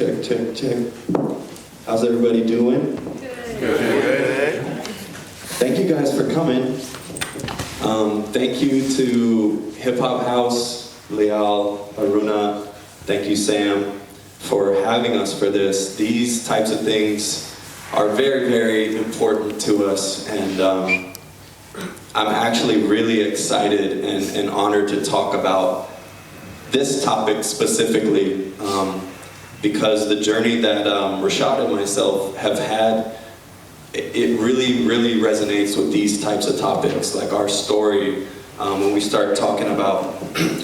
Check, check, check. How's everybody doing? Good. Thank you guys for coming. Thank you to HipHopHuis, Leal, Aruna. Thank you, Sam, for having us for this. These types of things are very, very important to us, and I'm actually really excited and honored to talk about this topic specifically, because the journey that Rashaad and myself have had, it really, really resonates with these types of topics, like our story, when we start talking about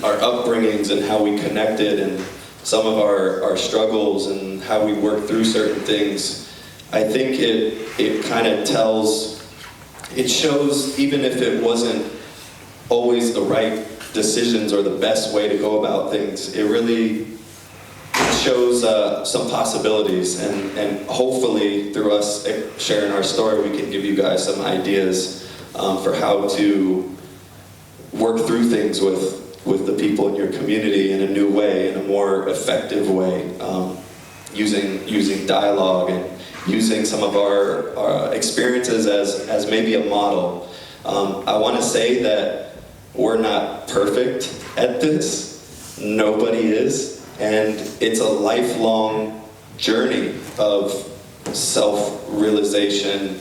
our upbringings and how we connected and some of our struggles and how we work through certain things. I think it kind of tells, it shows, even if it wasn't always the right decisions or the best way to go about things, it really shows some possibilities, and hopefully through us sharing our story, we can give you guys some ideas for how to work through things with the people in your community in a new way, in a more effective way, using dialogue and using some of our experiences as maybe a model. I want to say that we're not perfect at this. Nobody is. And it's a lifelong journey of self-realization,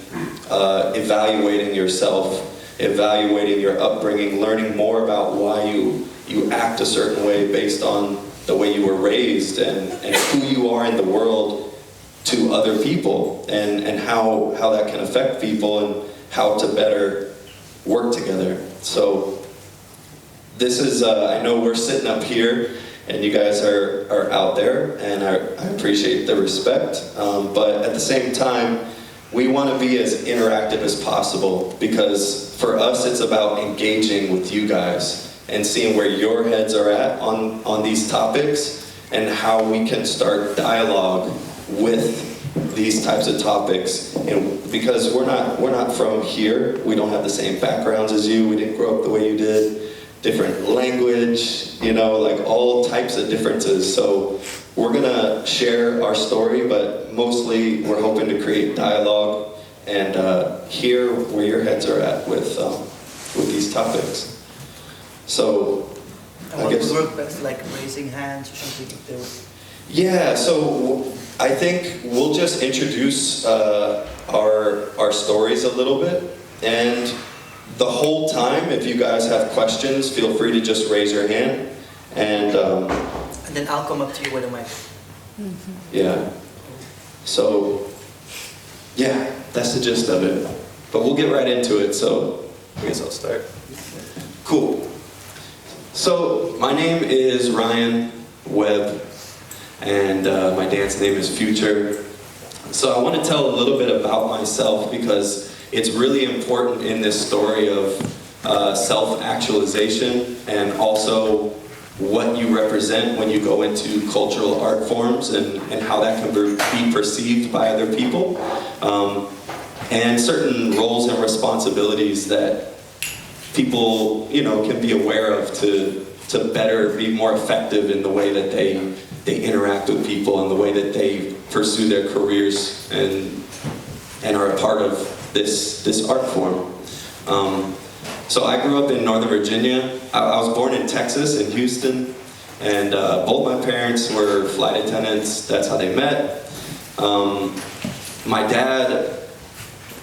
evaluating yourself, evaluating your upbringing, learning more about why you act a certain way based on the way you were raised and who you are in the world to other people, and how that can affect people and how to better work together. So this is, I know we're sitting up here and you guys are out there, and I appreciate the respect, but at the same time, we want to be as interactive as possible, because for us it's about engaging with you guys and seeing where your heads are at on these topics and how we can start dialogue with these types of topics. And because we're not from here, we don't have the same backgrounds as you, we didn't grow up the way you did, different language, like all types of differences. So we're gonna share our story, but mostly we're hoping to create dialogue and hear where your heads are at with these topics. So I guess work best, like raising hands or something. Yeah, so I think we'll just introduce our stories a little bit, and the whole time, if you guys have questions, feel free to just raise your hand, and then I'll come up to you with a mic. Yeah. So, yeah, that's the gist of it. But we'll get right into it, so I guess I'll start. Cool. So, my name is Ryan Webb, and my dance name is Future. So I want to tell a little bit about myself, because it's really important in this story of self-actualization, and also what you represent when you go into cultural art forms, and how that can be perceived by other people, and certain roles and responsibilities that people can be aware of to better be more effective in the way that they interact with people and the way that they pursue their careers and are a part of this art form. So I grew up in Northern Virginia. I was born in Texas, in Houston, and both my parents were flight attendants. That's how they met. My dad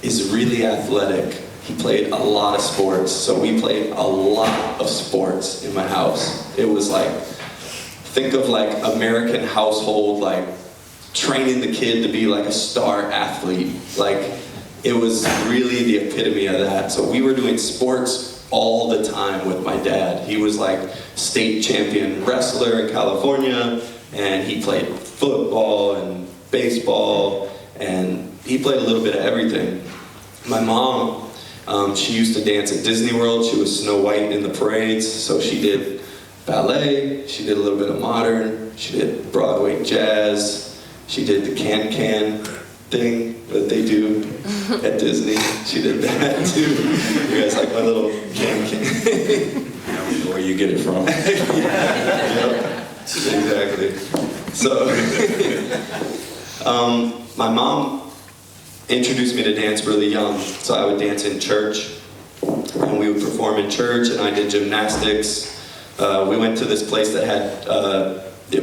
is really athletic. He played a lot of sports, so we played a lot of sports in my house. It was like, think of like American household, like training the kid to be like a star athlete. Like, it was really the epitome of that. So we were doing sports all the time with my dad. He was like state champion wrestler in California, and he played football and baseball, and he played a little bit of everything. My mom, she used to dance at Disney World. She was Snow White in the parades, so she did ballet, she did a little bit of modern, she did Broadway jazz, she did the can thing that they do at Disney. She did that too. You guys like my little can? I don't know where you get it from. Yep. Exactly. So My mom introduced me to dance really young, so I would dance in church, and we would perform in church, and I did gymnastics. We went to this place that had,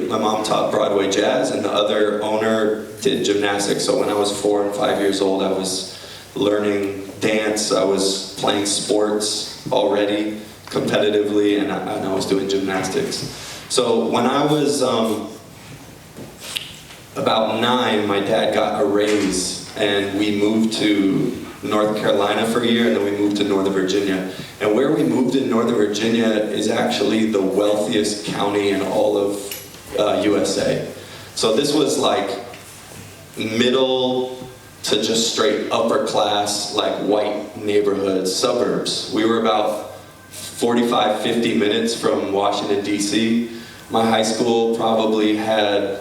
my mom taught Broadway jazz, and the other owner did gymnastics, so when I was 4 and 5 years old, I was learning dance, I was playing sports already, competitively, and I was doing gymnastics. So when I was about 9, my dad got a raise, and we moved to North Carolina for a year, and then we moved to Northern Virginia. And where we moved in Northern Virginia is actually the wealthiest county in all of USA. So this was like middle to just straight upper class, like white neighborhoods, suburbs. We were about 45, 50 minutes from Washington, D.C. My high school probably had,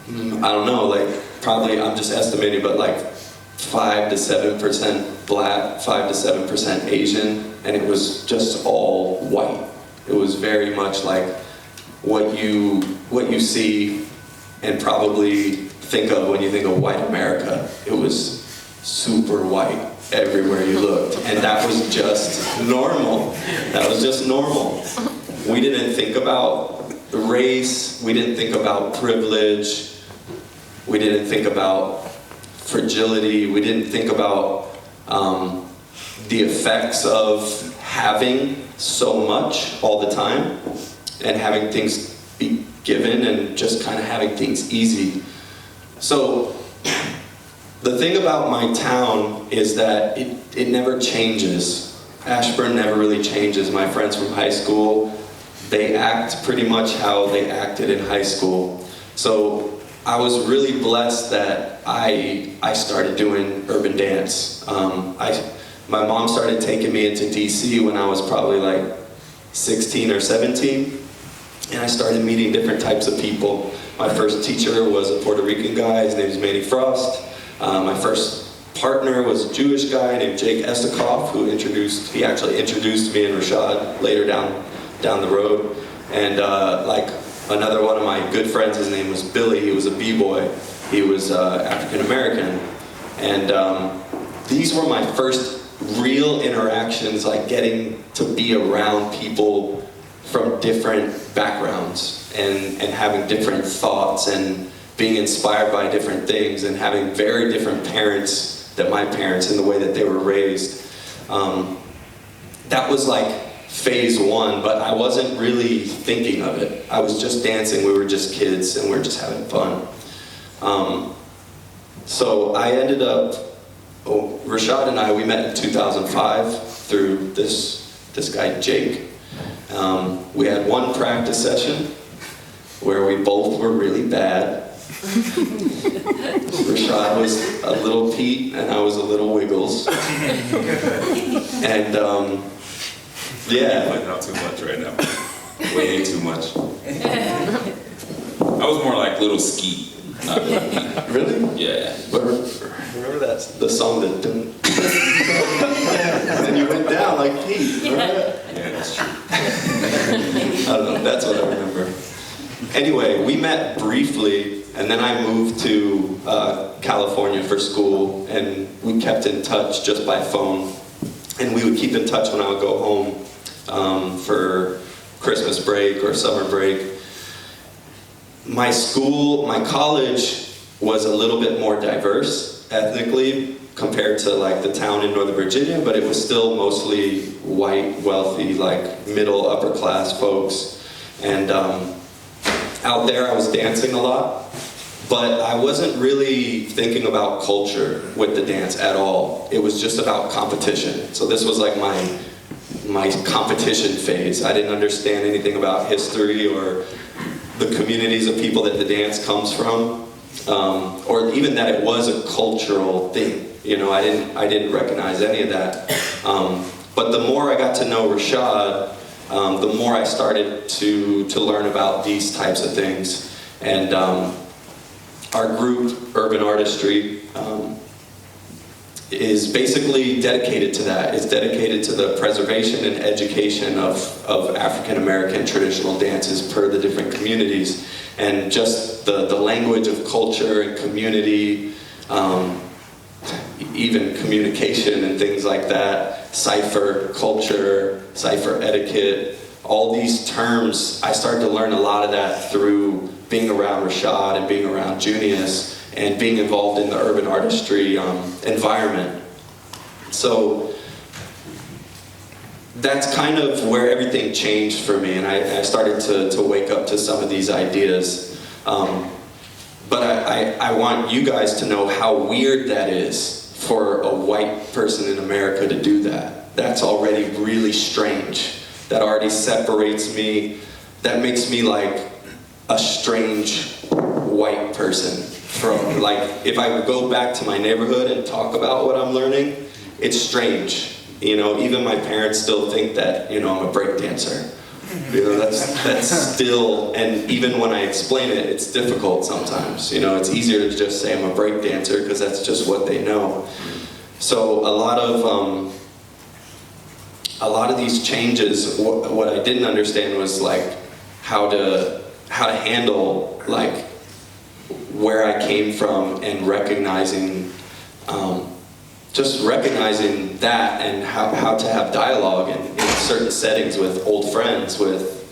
I don't know, like probably, I'm just estimating, but like 5 to 7% black, 5 to 7% Asian, and it was just all white. It was very much like what you see and probably think of when you think of white America. It was super white everywhere you looked, and that was just normal. That was just normal. We didn't think about race, we didn't think about privilege, we didn't think about fragility, we didn't think about the effects of having so much all the time and having things be given and just kind of having things easy. So the thing about my town is that it never changes. Ashburn never really changes. My friends from high school, they act pretty much how they acted in high school. So I was really blessed that I started doing urban dance. My mom started taking me into DC when I was probably like 16 or 17, and I started meeting different types of people. My first teacher was a Puerto Rican guy, his name is Manny Frost. My first partner was a Jewish guy named Jake Estikoff, who actually introduced me and Rashaad later down the road. And like another one of my good friends, his name was Billy, he was a b-boy. He was African American. And these were my first real interactions, like getting to be around people from different backgrounds and having different thoughts and being inspired by different things and having very different parents than my parents in the way that they were raised. That was like phase 1, but I wasn't really thinking of it. I was just dancing, we were just kids and we were just having fun. So I ended up, Rashaad and I, we met in 2005 through this guy Jake. We had one practice session where we both were really bad. Rashaad was a little Pete and I was a little Wiggles. And yeah. Putting out too much right now. Way too much. I was more like little Skeet, not little Pete. Really? Yeah. But remember that the song that didn't. And then you went down like Pete. Remember that? Yeah, that's true. I don't know, that's what I remember. Anyway, we met briefly, and then I moved to California for school, and we kept in touch just by phone. And we would keep in touch when I would go home for Christmas break or summer break. My college was a little bit more diverse ethnically compared to like the town in Northern Virginia, but it was still mostly white, wealthy, like middle, upper class folks. And out there I was dancing a lot, but I wasn't really thinking about culture with the dance at all. It was just about competition. So this was like my competition phase. I didn't understand anything about history or the communities of people that the dance comes from, or even that it was a cultural thing. You know, I didn't recognize any of that. But the more I got to know Rashaad, the more I started to learn about these types of things. And our group, Urban Artistry, is basically dedicated to that. It's dedicated to the preservation and education of African American traditional dances per the different communities. and just the language of culture and community, even communication and things like that, cipher culture, cipher etiquette, all these terms. I started to learn a lot of that through being around Rashaad and being around Junius and being involved in the urban artistry environment. So that's kind of where everything changed for me, and I started to wake up to some of these ideas. But I want you guys to know how weird that is for a white person in America to do that. That's already really strange. That already separates me. That makes me like a strange white person from, like, if I go back to my neighborhood and talk about what I'm learning, it's strange. You know, even my parents still think that, you know, I'm a break dancer. You know, that's still, and even when I explain it, it's difficult sometimes. You know, it's easier to just say I'm a break dancer because that's just what they know. So a lot of these changes, what I didn't understand was like how to handle like where I came from and recognizing just recognizing that, and how to have dialogue in certain settings with old friends, with,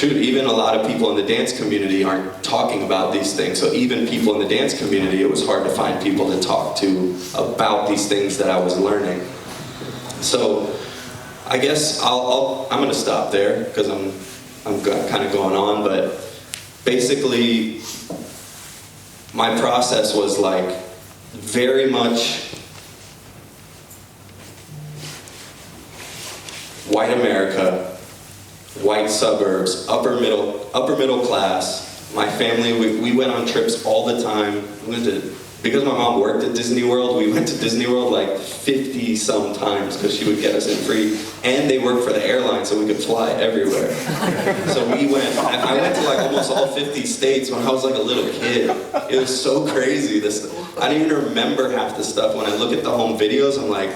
even a lot of people in the dance community aren't talking about these things. So even people in the dance community, it was hard to find people to talk to about these things that I was learning. So I guess I'm gonna stop there because I'm kind of going on, but basically my process was like, very much white America, white suburbs, upper middle class. My family, we went on trips all the time. Because my mom worked at Disney World, we went to Disney World like 50 some times because she would get us in free. And they worked for the airline, so we could fly everywhere. So I went to like almost all 50 states when I was like a little kid. It was so crazy. I don't even remember half the stuff. When I look at the home videos, I'm like,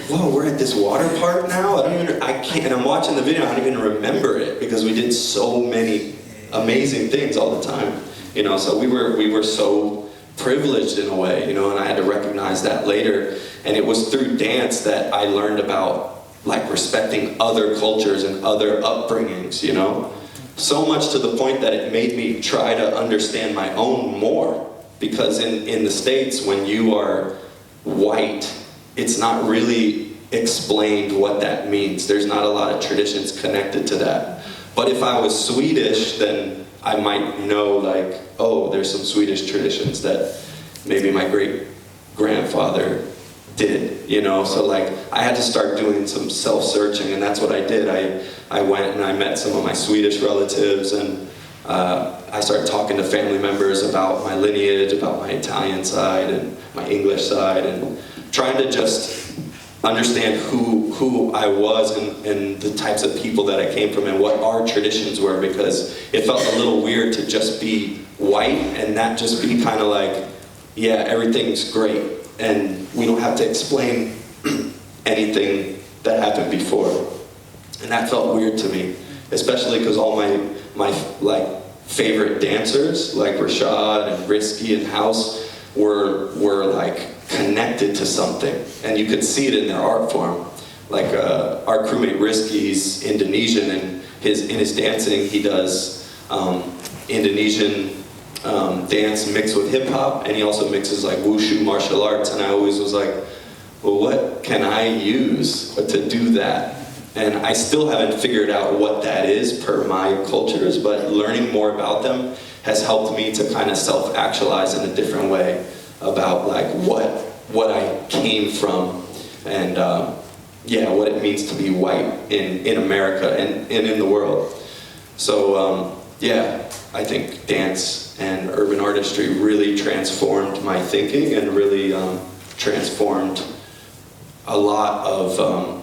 whoa, we're at this water park now? I can't, and I'm watching the video, I don't even remember it because we did so many amazing things all the time. You know, so we were so privileged in a way, you know, and I had to recognize that later. And it was through dance that I learned about like respecting other cultures and other upbringings, you know? So much to the point that it made me try to understand my own more. Because in the States, when you are white, it's not really explained what that means. There's not a lot of traditions connected to that. But if I was Swedish, then I might know like, oh, there's some Swedish traditions that maybe my great-grandfather did, you know? So like, I had to start doing some self-searching, and that's what I did. I went and I met some of my Swedish relatives, and I started talking to family members about my lineage, about my Italian side and my English side, and trying to just understand who I was and the types of people that I came from and what our traditions were, because it felt a little weird to just be white and that just be kind of like, yeah, everything's great and we don't have to explain anything that happened before. And that felt weird to me, especially because all my like favorite dancers like Rashaad and Risky and House were like connected to something, and you could see it in their art form. Like our crewmate Risky's Indonesian, and in his dancing he does Indonesian dance mixed with hip hop, and he also mixes like wushu martial arts. And I always was like, well, what can I use to do that? And I still haven't figured out what that is per my cultures, but learning more about them has helped me to kind of self-actualize in a different way about like what I came from, and yeah, what it means to be white in America and in the world. So yeah, I think dance and urban artistry really transformed my thinking and really transformed a lot of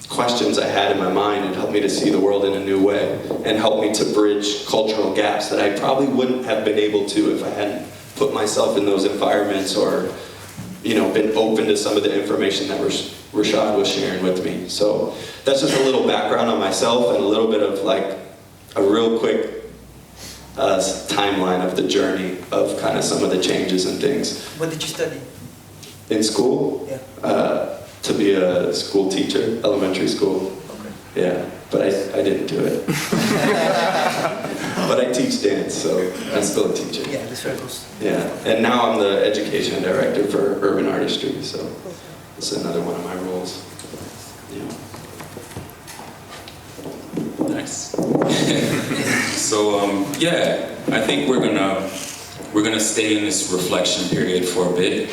questions I had in my mind, and helped me to see the world in a new way, and helped me to bridge cultural gaps that I probably wouldn't have been able to if I hadn't put myself in those environments, or, you know, been open to some of the information that Rashaad was sharing with me. So that's just a little background on myself and a little bit of like a real quick timeline of the journey of kind of some of the changes and things. What did you study? In school, Yeah. to be a school teacher, elementary school. Okay. Yeah, but I didn't do it. But I teach dance, so I'm still a teacher. Yeah, the circles. Yeah, and now I'm the education director for urban artistry, so it's another one of my roles. Yeah. Nice. So yeah, I think we're gonna stay in this reflection period for a bit.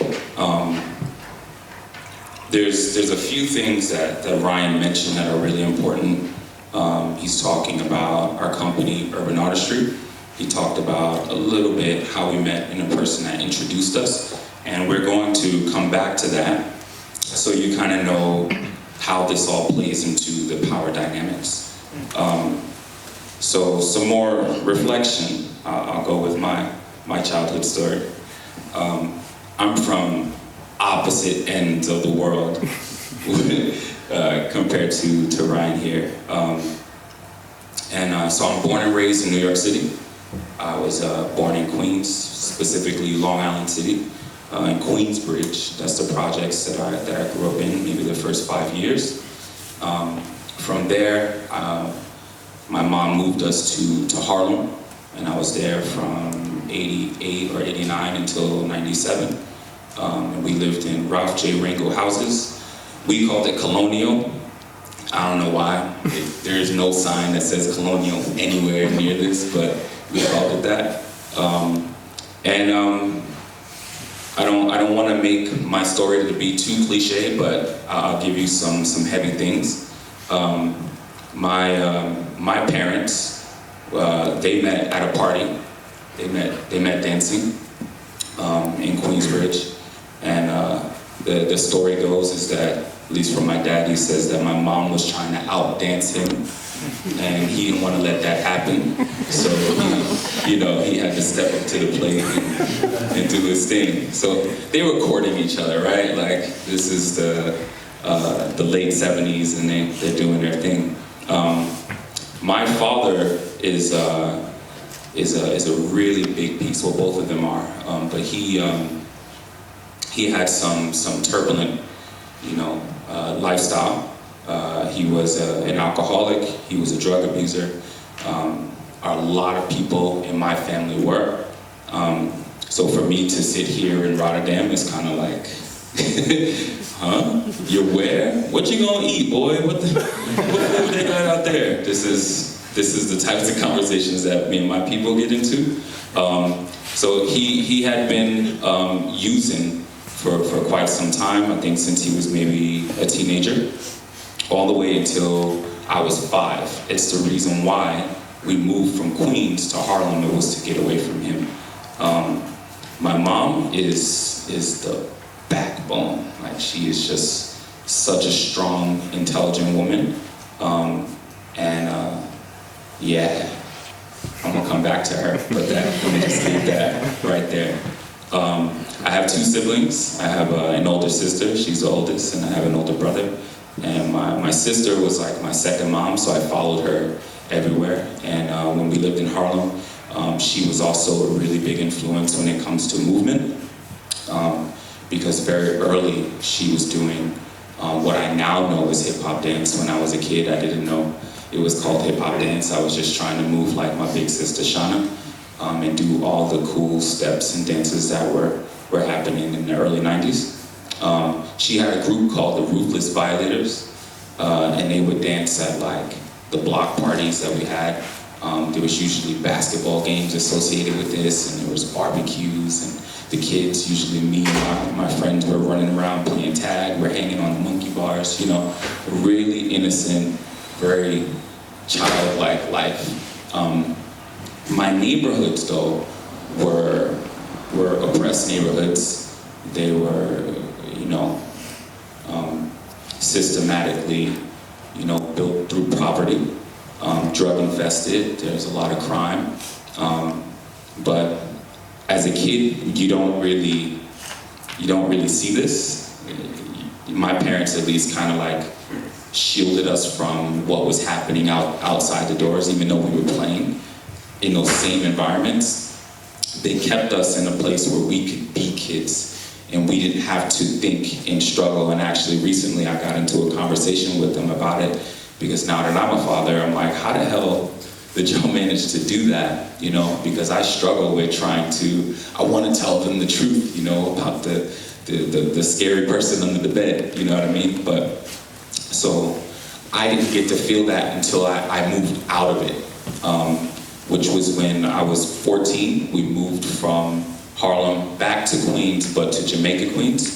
There's a few things that Ryan mentioned that are really important. He's talking about our company, Urban Artistry. He talked about a little bit how we met and a person that introduced us, and we're going to come back to that so you kind of know how this all plays into the power dynamics. So some more reflection. I'll go with my childhood story. I'm from opposite ends of the world compared to Ryan here. So I'm born and raised in New York City. I was born in Queens, specifically Long Island City, in Queensbridge. That's the projects that I grew up in, maybe the first 5 years. From there, my mom moved us to Harlem, and I was there from 88 or 89 until 97. And we lived in Ralph J. Ringo houses. We called it Colonial. I don't know why. There is no sign that says Colonial anywhere near this, but we called it that. I don't want to make my story to be too cliche, but I'll give you some heavy things. My parents, they met at a party. They met dancing in Queensbridge, and the story goes is that, at least from my dad, he says that my mom was trying to outdance him, and he didn't want to let that happen. So he had to step up to the plate and do his thing. So they were courting each other, right? Like, this is the late 70s, and they're doing their thing. My father is a really big piece. Well, both of them are, but he had some turbulent, lifestyle. He was an alcoholic. He was a drug abuser. A lot of people in my family were. So for me to sit here in Rotterdam is kind of like, huh? You're where? What you gonna eat, boy? What food they got out there? This is the types of conversations that me and my people get into. So he had been using for quite some time, I think since he was maybe a teenager, all the way until I was 5. It's the reason why we moved from Queens to Harlem. It was to get away from him. My mom is the backbone. Like, she is just such a strong, intelligent woman. Yeah, I'm gonna come back to her, but let me just leave that right there. I have 2 siblings. I have an older sister, she's the oldest, and I have an older brother. And my sister was like my second mom, so I followed her everywhere. And when we lived in Harlem, she was also a really big influence when it comes to movement, because very early she was doing what I now know as hip-hop dance. When I was a kid, I didn't know it was called hip-hop dance. I was just trying to move like my big sister Shauna, and do all the cool steps and dances that were happening in the early 90s. She had a group called the Ruthless Violators, and they would dance at like the block parties that we had. There was usually basketball games associated with this, and there was barbecues, and the kids, usually me and my friends, were running around playing tag, we're hanging on the monkey bars, really innocent, very childlike life. My neighborhoods, though, were oppressed neighborhoods. They were, systematically, built through poverty, drug infested. There's a lot of crime. But as a kid, you don't really see this. My parents, at least, kind of like shielded us from what was happening outside the doors, even though we were playing. in those same environments, they kept us in a place where we could be kids and we didn't have to think and struggle. And actually recently I got into a conversation with them about it, because now that I'm a father, I'm like, how the hell did y'all manage to do that? You know, because I struggle with I want to tell them the truth, you know, about the scary person under the bed, you know what I mean? But, so I didn't get to feel that until I moved out of it, which was when I was 14. We moved from Harlem back to Queens, but to Jamaica, Queens,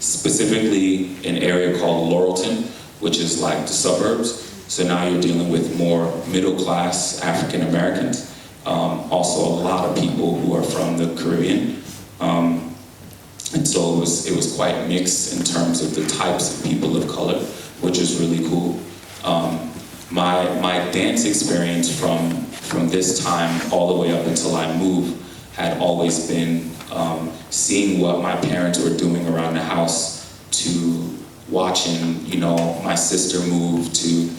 specifically an area called Laurelton, which is like the suburbs. So now you're dealing with more middle-class African Americans, also a lot of people who are from the Caribbean. And so it was quite mixed in terms of the types of people of color, which is really cool. My dance experience from this time all the way up until I moved had always been seeing what my parents were doing around the house, to watching, you know, my sister move, to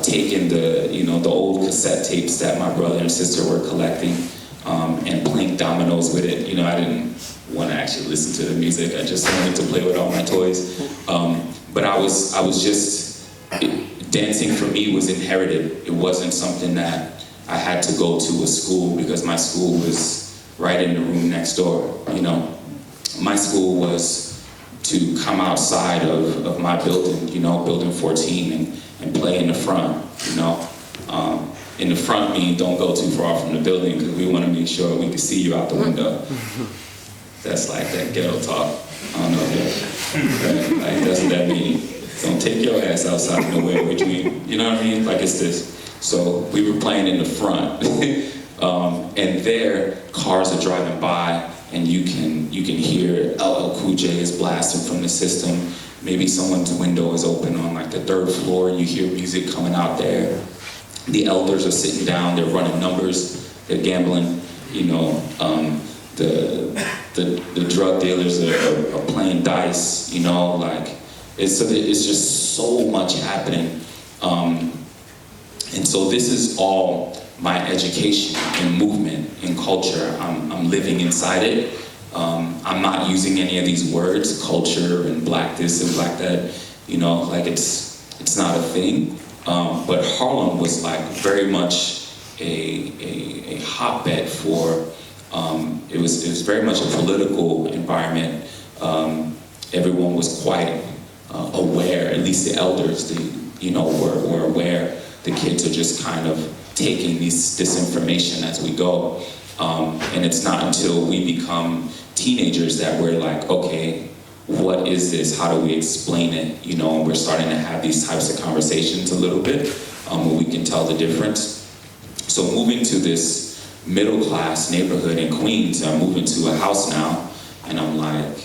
taking the old cassette tapes that my brother and sister were collecting, and playing dominoes with it. You know, I didn't want to actually listen to the music. I just wanted to play with all my toys. But I was just, dancing for me was inherited. It wasn't something that I had to go to a school, because my school was right in the room next door, you know. My school was to come outside of my building, you know, building 14, and play in the front, you know. In the front means don't go too far from the building, because we want to make sure we can see you out the window. That's like that ghetto talk. I don't know if right? Like, that's what that means. Don't take your ass outside nowhere between, you know what I mean? Like, it's this. So we were playing in the front. And there, cars are driving by, and you can hear LL Cool J is blasting from the system. Maybe someone's window is open on like the 3rd floor, and you hear music coming out there. The elders are sitting down, they're running numbers, they're gambling, you know. The drug dealers are playing dice, you know, like, it's just so much happening. And so this is all my education in movement, in culture. I'm living inside it. I'm not using any of these words, culture and black this and black that, you know, like it's not a thing. But Harlem was like very much a hotbed for, it was very much a political environment. Everyone was quite aware, at least the elders, were aware. The kids are just kind of taking this information as we go. And it's not until we become teenagers that we're like, okay, what is this? How do we explain it? You know, and we're starting to have these types of conversations a little bit, where we can tell the difference. So moving to this middle class neighborhood in Queens, I'm moving to a house now, and I'm like,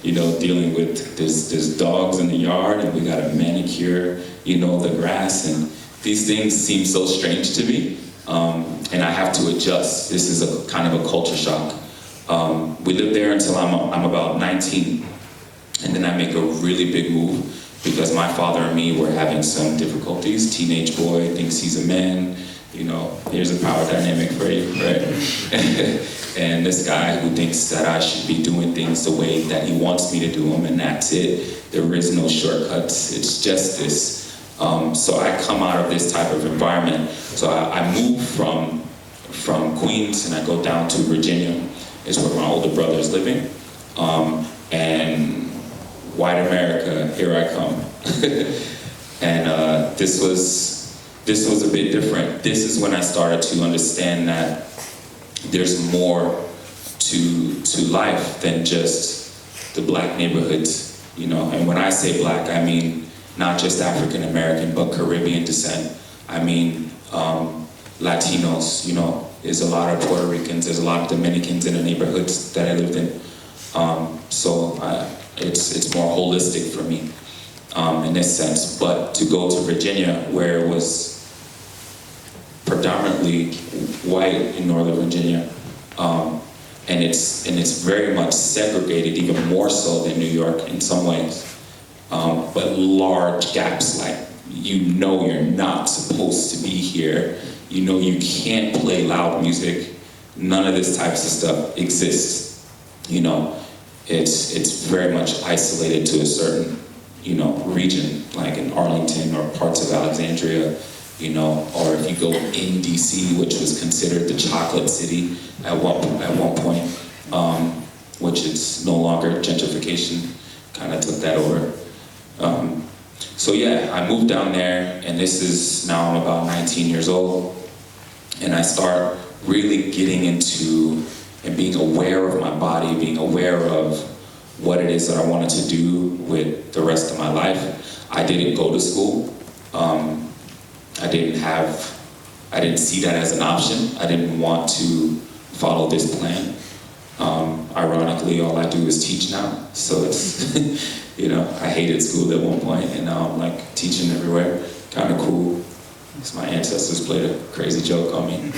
you know, dealing with there's dogs in the yard, and we got to manicure, you know, the grass, and these things seem so strange to me, and I have to adjust. This is a kind of a culture shock. We lived there until I'm about 19, and then I make a really big move because my father and me were having some difficulties. Teenage boy thinks he's a man, you know, here's a power dynamic for you, right? And this guy who thinks that I should be doing things the way that he wants me to do them, and that's it. There is no shortcuts, it's just this. So I come out of this type of environment. So I moved from Queens, and I go down to Virginia, is where my older brother is living. And white America, here I come. And this was a bit different. This is when I started to understand that there's more to life than just the black neighborhoods, you know. And when I say black, I mean not just African American, but Caribbean descent. I mean Latinos, you know. There's a lot of Puerto Ricans, there's a lot of Dominicans in the neighborhoods that I lived in. So it's more holistic for me in this sense. But to go to Virginia, where it was predominantly white in Northern Virginia, and it's very much segregated, even more so than New York in some ways. But large gaps, like, you know, you're not supposed to be here. You know, you can't play loud music. None of this types of stuff exists. You know, it's very much isolated to a certain, you know, region, like in Arlington or parts of Alexandria, you know, or if you go in DC, which was considered the chocolate city at one point, which is no longer. Gentrification kind of took that over. So yeah, I moved down there, and this is now I'm about 19 years old, and I start really getting into and being aware of my body, being aware of what it is that I wanted to do with the rest of my life. I didn't go to school. I didn't see that as an option. I didn't want to follow this plan. Ironically, all I do is teach now. So it's, you know, I hated school at one point, and now I'm like teaching everywhere. Kind of cool. Because my ancestors played a crazy joke on me.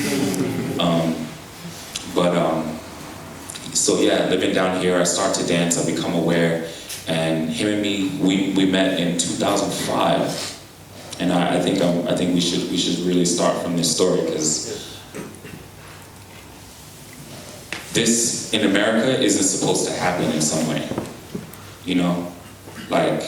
So yeah, living down here, I start to dance, I become aware, and him and me, we met in 2005. And I think we should really start from this story, because this in America isn't supposed to happen in some way. You know, like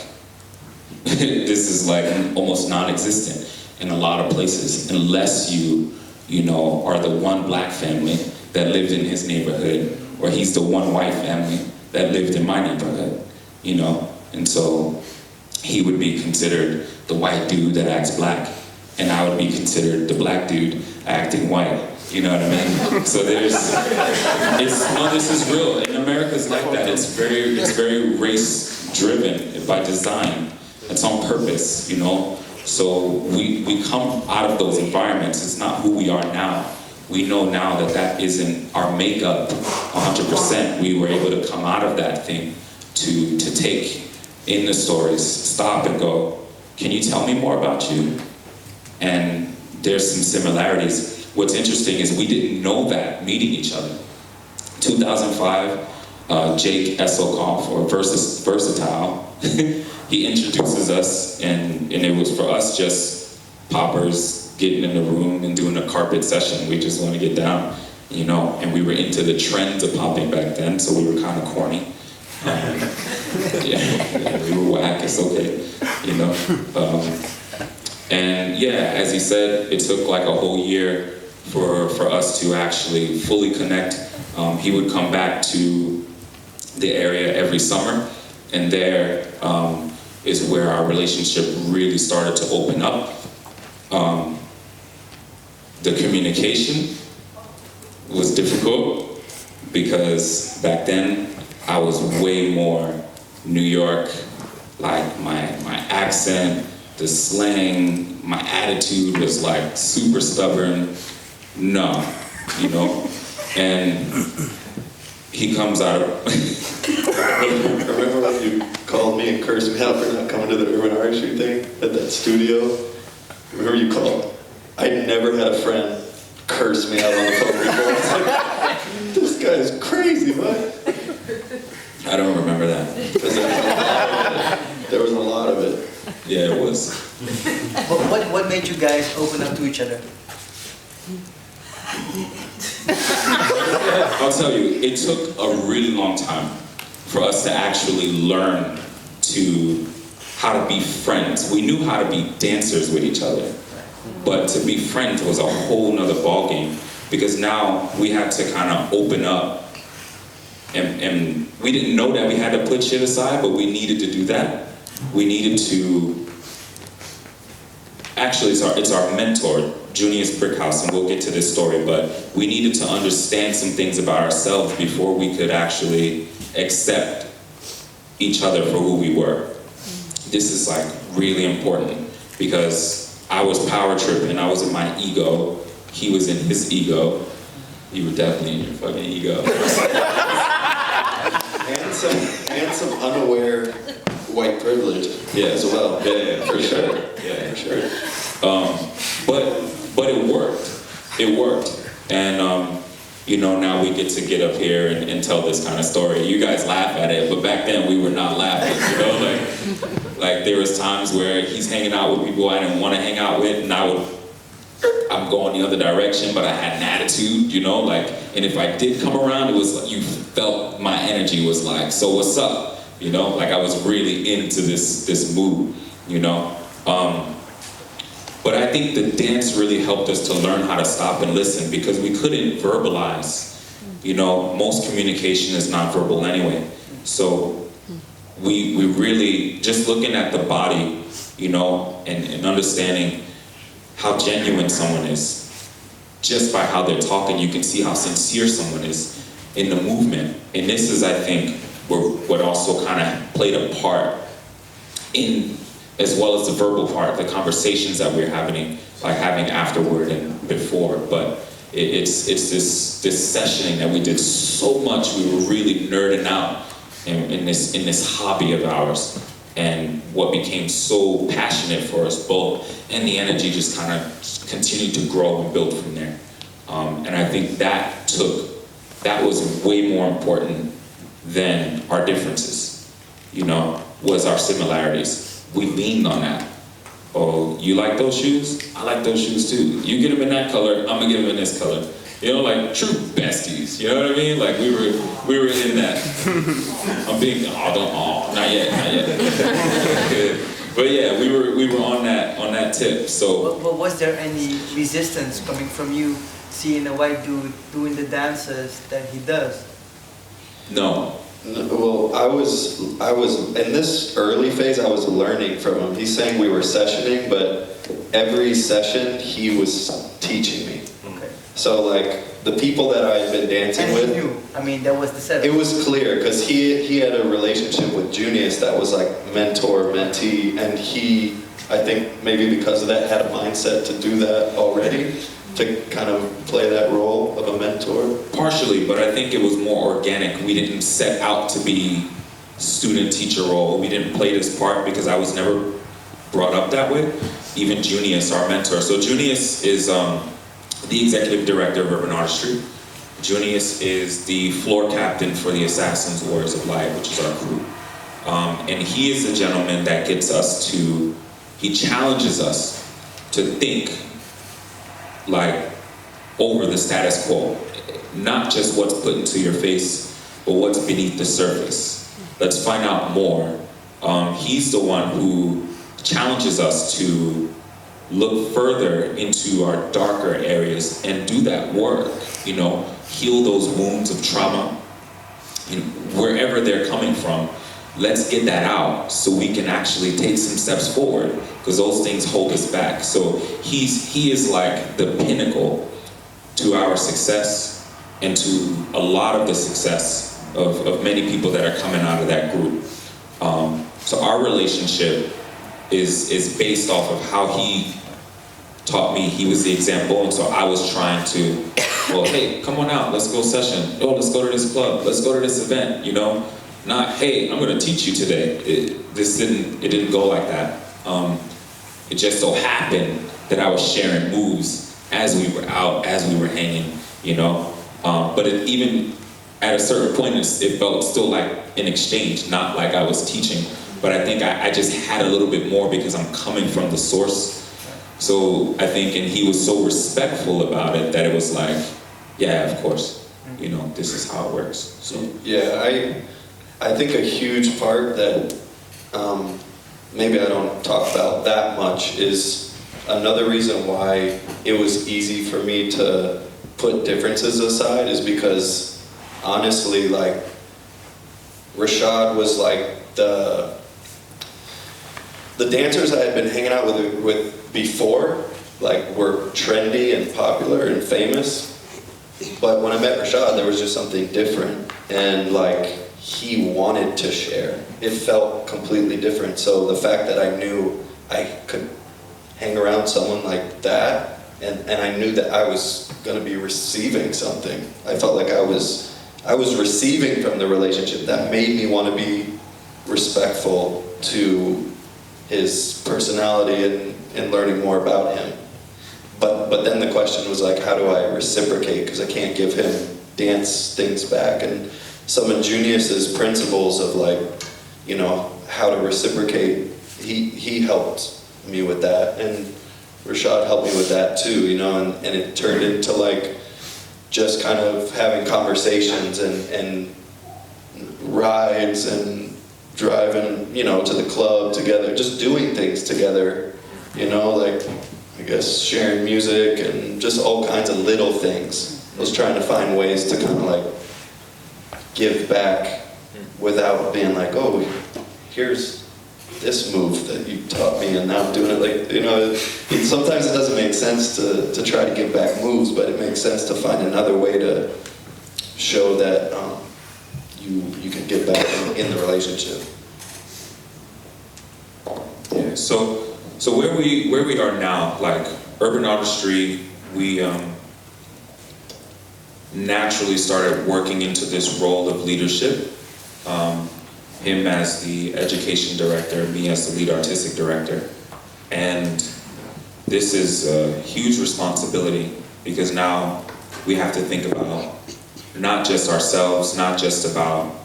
this is like almost non-existent in a lot of places, unless you know, are the one black family that lived in his neighborhood, or he's the one white family that lived in my neighborhood, you know. And so he would be considered the white dude that acts black, and I would be considered the black dude acting white. You know what I mean? So this is real. In America's like that. It's very race driven by design. It's on purpose, you know. So we come out of those environments. It's not who we are now. We know now that isn't our makeup 100%. We were able to come out of that thing to take in the stories, stop and go, can you tell me more about you? And there's some similarities. What's interesting is we didn't know that meeting each other. 2005, Jake Esselkoff, or Versatile, he introduces us, and it was for us just poppers getting in the room and doing a carpet session. We just want to get down, you know, and we were into the trends of popping back then, so we were kind of corny. Yeah, we were whack, it's okay, you know. And yeah, as he said, it took like a whole year for us to actually fully connect. He would come back to the area every summer, and there is where our relationship really started to open up. The communication was difficult because back then I was way more New York, like my accent, the slang, my attitude was like super stubborn, no, you know, and he comes out of... Remember when you called me and cursed me out for not coming to the Urban Artistry thing at that studio? Remember you called? I never had a friend curse me out on the phone before. I was like, this guy's crazy, what? I don't remember that. There was a lot of it. Yeah, it was. What made you guys open up to each other? I'll tell you, it took a really long time for us to actually learn how to be friends. We knew how to be dancers with each other, but to be friends was a whole nother ballgame, because now we had to kind of open up, and we didn't know that we had to put shit aside, but we needed to do that. We needed to, actually it's our mentor, Junius Brickhouse, and we'll get to this story, but we needed to understand some things about ourselves before we could actually accept each other for who we were. This is like really important, because I was power tripping, I was in my ego, he was in his ego. You were definitely in your fucking ego. and some unaware white privilege as well. Yeah, for sure. Yeah, for sure. But it worked. It worked. And you know, now we get to get up here and tell this kind of story. You guys laugh at it, but back then we were not laughing. You know, like there was times where he's hanging out with people I didn't want to hang out with, and I would I'm going the other direction, but I had an attitude, you know, like, and if I did come around, it was like, you felt my energy was like, so what's up? You know, like I was really into this mood, you know. But I think the dance really helped us to learn how to stop and listen because we couldn't verbalize. You know, most communication is nonverbal anyway. So we really, just looking at the body, you know, and understanding how genuine someone is, just by how they're talking, you can see how sincere someone is in the movement. And this is, I think, what also kind of played a part in, as well as the verbal part, the conversations that we're having, like having afterward and before. But it's this sessioning that we did so much. We were really nerding out in this hobby of ours, and what became so passionate for us both, and the energy just kind of continued to grow and build from there. And I think that was way more important than our differences, you know, was our similarities. We leaned on that. Oh, you like those shoes? I like those shoes too. You get them in that color, I'm gonna get them in this color. You know, like true besties, you know what I mean? Like we were in that. I'm being, not yet. Good. But yeah, we were on that tip, so. But was there any resistance coming from you seeing a white dude doing the dances that he does? No. Well, I was in this early phase. I was learning from him. He's saying we were sessioning, but every session he was teaching me. Okay. So like the people that I had been dancing And with, he knew. I mean, that was the setup. it was clear because he had a relationship with Junius that was like mentor mentee, and he, I think maybe because of that, had a mindset to do that already, to kind of play that role of a mentor. Partially, but I think it was more organic. We didn't set out to be student-teacher role. We didn't play this part because I was never brought up that way. Even Junius, our mentor. So Junius is the executive director of Urban Artistry. Junius is the floor captain for the Assassins Warriors of Light, which is our crew. And he is the gentleman that gets us to, he challenges us to think like over the status quo, not just what's put into your face, but what's beneath the surface. Let's find out more. He's the one who challenges us to look further into our darker areas and do that work, you know, heal those wounds of trauma, you know, wherever they're coming from. Let's get that out so we can actually take some steps forward, because those things hold us back. So he is like the pinnacle to our success and to a lot of the success of many people that are coming out of that group. So our relationship is based off of how he taught me. He was the example, and so I was trying to, well, hey, come on out, let's go session. Oh, let's go to this club, let's go to this event, you know? Not, hey, I'm gonna teach you today. It didn't go like that. It just so happened that I was sharing moves as we were out, as we were hanging, you know? But even at a certain point, it felt still like an exchange, not like I was teaching. But I think I just had a little bit more because I'm coming from the source. So I think, and he was so respectful about it that it was like, yeah, of course, you know, this is how it works. So yeah, I think a huge part that maybe I don't talk about that much is another reason why it was easy for me to put differences aside is because honestly, like, Rashaad was like the dancers I had been hanging out with before, like, were trendy and popular and famous. But when I met Rashaad, there was just something different, and like, he wanted to share. It felt completely different. So the fact that I knew I could hang around someone like that, and I knew that I was going to be receiving something. I felt like I was receiving from the relationship. That made me want to be respectful to his personality and learning more about him. But then the question was like, how do I reciprocate? Because I can't give him dance things back. And some of Junius's principles of, like, you know, how to reciprocate, he helped me with that. And Rashaad helped me with that too, you know, and it turned into like just kind of having conversations and rides and driving, you know, to the club together, just doing things together, you know, like I guess sharing music and just all kinds of little things. I was trying to find ways to kind of like give back without being like, oh, here's this move that you taught me and now I'm doing it. Like, you know, sometimes it doesn't make sense to try to give back moves, but it makes sense to find another way to show that you can give back in the relationship. Yeah. So where we are now, like urban artistry, we naturally started working into this role of leadership. Him as the education director, me as the lead artistic director. And this is a huge responsibility because now we have to think about not just ourselves, not just about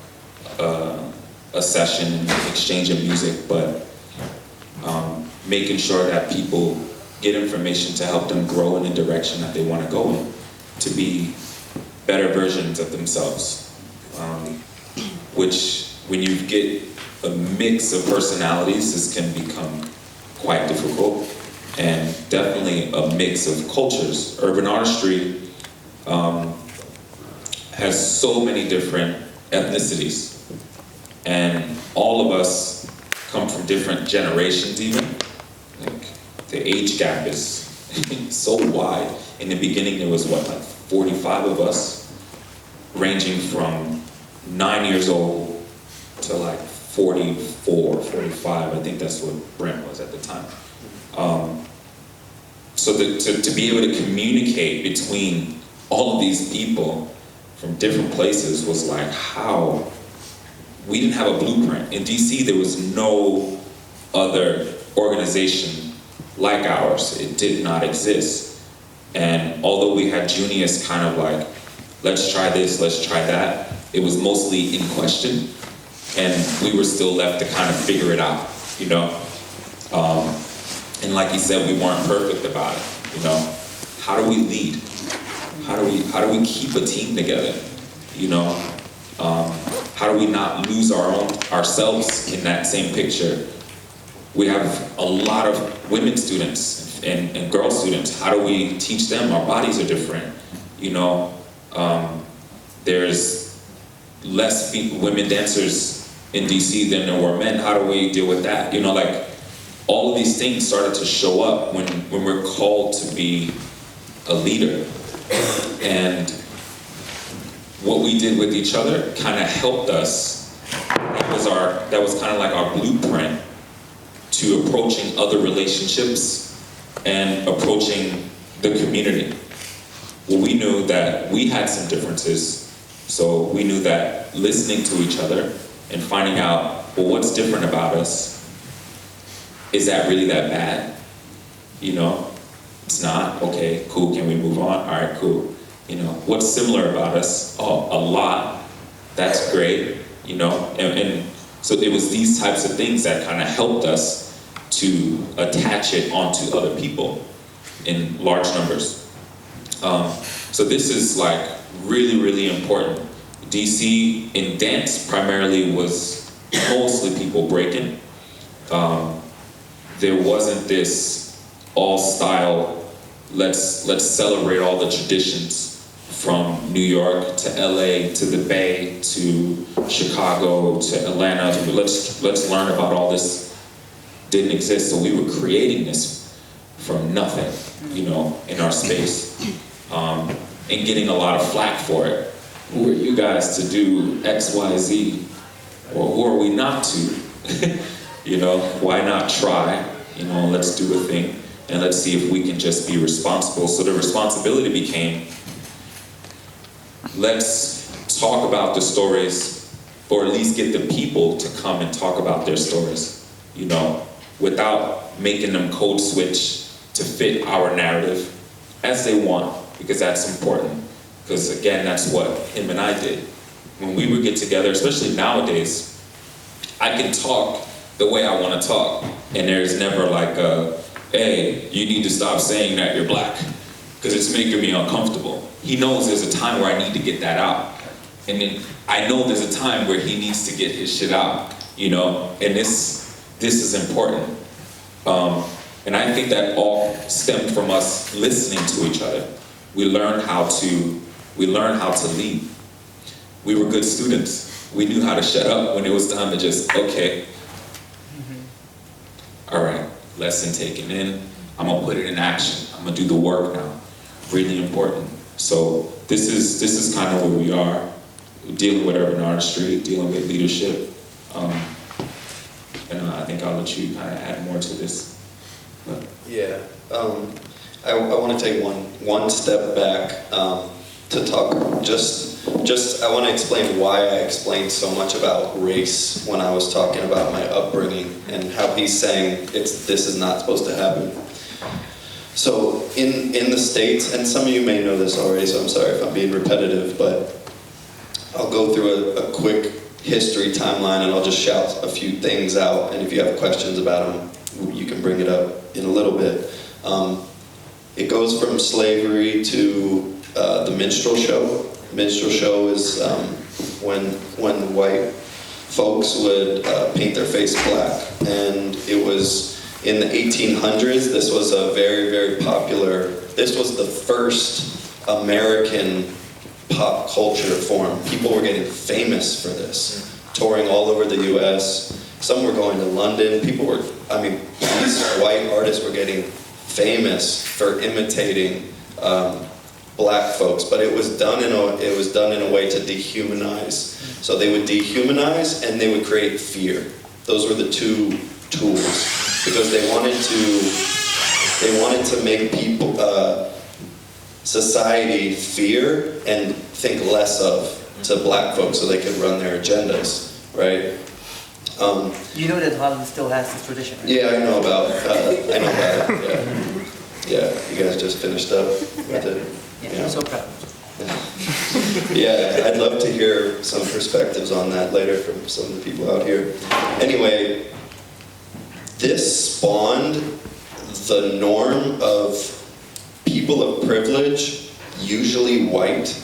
a session and exchange of music, but making sure that people get information to help them grow in the direction that they want to go in, to be better versions of themselves. Which, when you get a mix of personalities, this can become quite difficult, and definitely a mix of cultures. Urban artistry has so many different ethnicities, and all of us come from different generations even. Like, the age gap is so wide. In the beginning there was what, like 45 of us, ranging from 9 years old to like 44, 45. I think that's what Brent was at the time. So to be able to communicate between all of these people from different places was like, how? We didn't have a blueprint. In DC, there was no other organization like ours. It did not exist. And although we had Junius kind of like, let's try this, let's try that, it was mostly in question. And we were still left to kind of figure it out, you know? And like he said, we weren't perfect about it, you know? How do we lead? How do we keep a team together, you know? How do we not lose ourselves in that same picture? We have a lot of women students and girl students. How do we teach them? Our bodies are different, you know? There's less women dancers in DC than there were men. How do we deal with that? You know, like, all of these things started to show up when we're called to be a leader. And what we did with each other kind of helped us. That was kind of like our blueprint to approaching other relationships and approaching the community. Well, we knew that we had some differences, so we knew that listening to each other and finding out, well, what's different about us? Is that really that bad? You know, it's not. Okay, cool, can we move on? All right, cool. You know, what's similar about us? Oh, a lot. That's great, you know? And so it was these types of things that kind of helped us to attach it onto other people in large numbers. So this is like really, really important. DC in dance primarily was mostly people breaking. There wasn't this all style, let's celebrate all the traditions from New York to LA to the Bay to Chicago to Atlanta. Let's learn about all this. Didn't exist, so we were creating this from nothing, you know, in our space, and getting a lot of flack for it. Who are you guys to do X, Y, Z? Or who are we not to? You know, why not try? You know, let's do a thing, and let's see if we can just be responsible. So the responsibility became, let's talk about the stories, or at least get the people to come and talk about their stories, you know, without making them code switch to fit our narrative as they want, because that's important. Because again, that's what him and I did. When we would get together, especially nowadays, I can talk the way I want to talk, and there's never like hey, you need to stop saying that you're black, because it's making me uncomfortable. He knows there's a time where I need to get that out. And then I know there's a time where he needs to get his shit out, you know? And this is important. And I think that all stemmed from us listening to each other. We learned how to lead. We were good students. We knew how to shut up when it was time to just, okay. All right, lesson taken in. I'm gonna put it in action. I'm gonna do the work now. Really important. So this is kind of where we are, dealing with urban artistry, dealing with leadership. And I think I'll let you kind of add more to this. But. Yeah, I want to take one step back to talk. Just I want to explain why I explained so much about race when I was talking about my upbringing and how he's saying this is not supposed to happen. So in the States, and some of you may know this already, so I'm sorry if I'm being repetitive, but I'll go through a quick history timeline and I'll just shout a few things out, and if you have questions about them, you can bring it up in a little bit. It goes from slavery to the minstrel show. Minstrel show is when white folks would paint their face black, and it was in the 1800s. This was a very, very popular. This was the first American pop culture form. People were getting famous for this, touring all over the U.S. Some were going to London. These white artists were getting famous for imitating black folks, but it was done in a way to dehumanize. So they would dehumanize and they would create fear. Those were the two tools, because they wanted to make people, society fear and think less of to black folks so they could run their agendas, right? You know that Holland still has this tradition, right? Yeah, I know about it. Yeah, you guys just finished up with it. Yeah, I'm so proud. Yeah, I'd love to hear some perspectives on that later from some of the people out here. Anyway, this spawned the norm of people of privilege, usually white,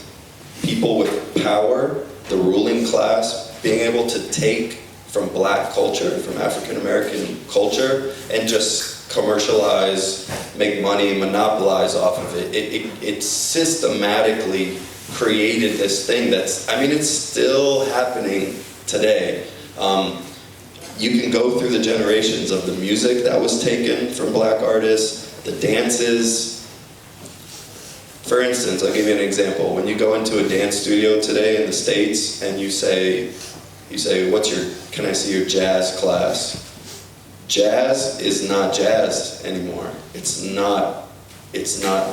people with power, the ruling class, being able to take from black culture, from African American culture, and just commercialize, make money, monopolize off of it. It systematically created this thing it's still happening today. You can go through the generations of the music that was taken from black artists, the dances. For instance, I'll give you an example. When you go into a dance studio today in the States and you say, can I see your jazz class? Jazz is not jazz anymore. It's not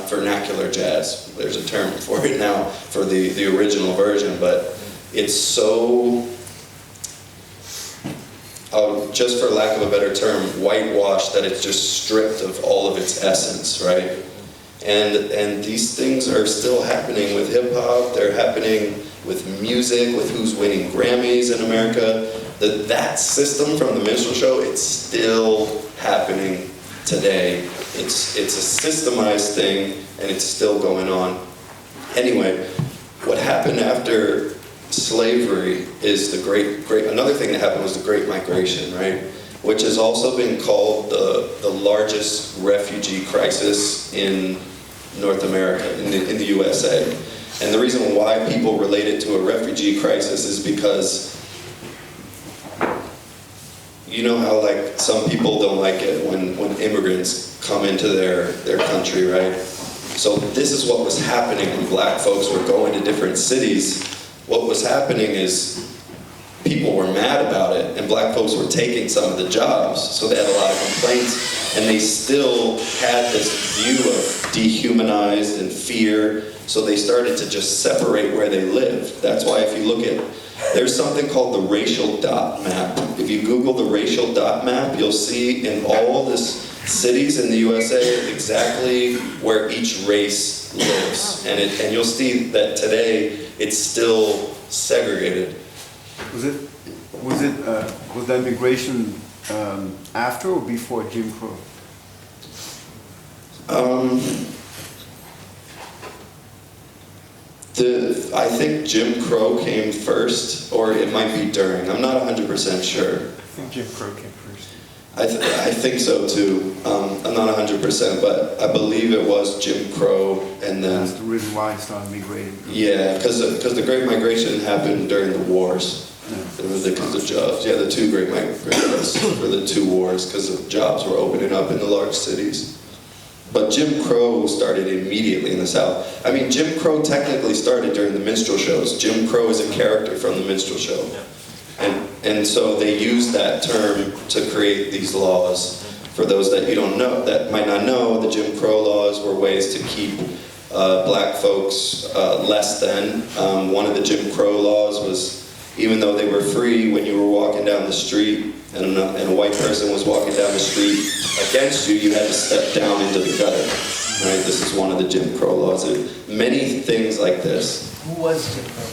vernacular jazz. There's a term for it now for the original version, but it's so, just for lack of a better term, whitewashed, that it's just stripped of all of its essence, right? And these things are still happening with hip hop. They're happening with music, with who's winning Grammys in America. That system from the minstrel show, it's still happening today. It's a systemized thing, and it's still going on. Anyway, what happened after slavery is another thing that happened was the Great Migration, right? Which has also been called the largest refugee crisis in North America, in the USA. And the reason why people relate it to a refugee crisis is because you know how some people don't like it when immigrants come into their country, right? So this is what was happening when black folks were going to different cities. What was happening is people were mad about it, and black folks were taking some of the jobs, so they had a lot of complaints, and they still had this view of dehumanized and fear, so they started to just separate where they lived. That's why if you look at, there's something called the racial dot map. If you Google the racial dot map, you'll see in all the cities in the USA exactly where each race lives, and you'll see that today it's still segregated. Was that migration after or before Jim Crow? I think Jim Crow came first, or it might be during. I'm not 100% sure. I think Jim Crow came first. I think so too. I'm not 100%, but I believe it was Jim Crow, and then That's the reason why it started migrating. yeah, because the Great Migration happened during the wars. Yeah. It was because of jobs. Yeah, the two Great Migrations were the two wars because of jobs were opening up in the large cities. But Jim Crow started immediately in the South. I mean, Jim Crow technically started during the minstrel shows. Jim Crow is a character from the minstrel show. And so they used that term to create these laws. For those that you don't know, that might not know, the Jim Crow laws were ways to keep black folks less than. One of the Jim Crow laws was, even though they were free, when you were walking down the street and a white person was walking down the street against you, you had to step down into the gutter. Right? This is one of the Jim Crow laws. Many things like this. Who was Jim Crow?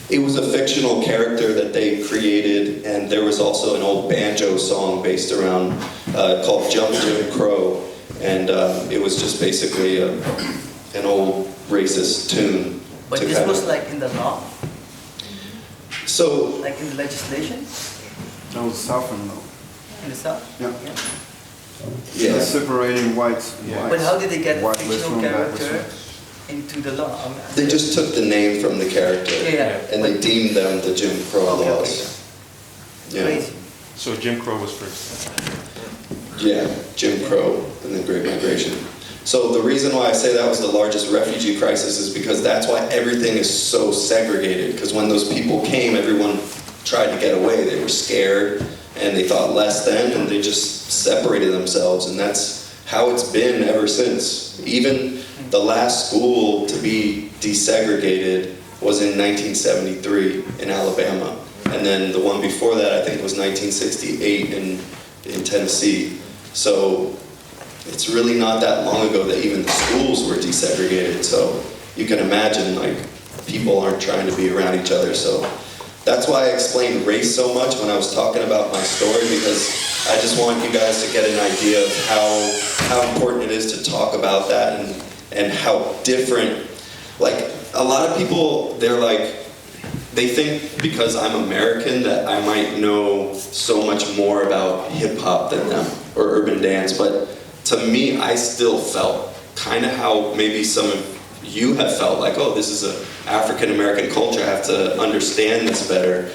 It was a fictional character that they created, and there was also an old banjo song based around called Jump Jim Crow, and it was just basically an old racist tune. But this was like in the law? So, Like in the legislation? That was Southern law. In the South? Yeah. yeah. They're separating whites. But how did they get a White fictional Western, black character Western. into the law? They just took the name from the character, Yeah. and they deemed them the Jim Crow Okay, laws. Yeah. Crazy. So Jim Crow was first. Yeah, Jim Crow and the Great Migration. So the reason why I say that was the largest refugee crisis is because that's why everything is so segregated. Because when those people came, everyone tried to get away. They were scared and they thought less than, and they just separated themselves. And that's how it's been ever since. Even the last school to be desegregated was in 1973 in Alabama. And then the one before that, I think, was 1968 in Tennessee. So it's really not that long ago that even the schools were desegregated. So you can imagine, like, people aren't trying to be around each other. So that's why I explained race so much when I was talking about my story, because I just want you guys to get an idea of how important it is to talk about that and how different, like, a lot of people, they think because I'm American that I might know so much more about hip-hop than them, or urban dance, but to me, I still felt kind of how maybe some of you have felt, like, oh, this is an African-American culture, I have to understand this better.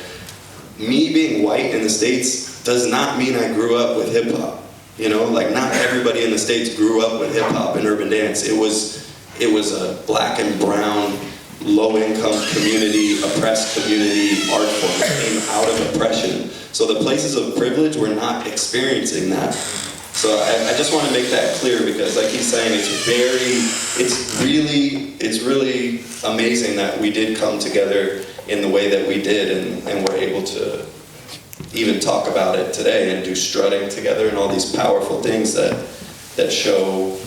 Me being white in the States does not mean I grew up with hip-hop. You know, like, not everybody in the States grew up with hip-hop and urban dance. It was a black and brown, low-income community, oppressed community art form that came out of oppression. So the places of privilege were not experiencing that. So I just want to make that clear, because like he's saying, it's really amazing that we did come together in the way that we did, and we're able to even talk about it today and do strutting together and all these powerful things that show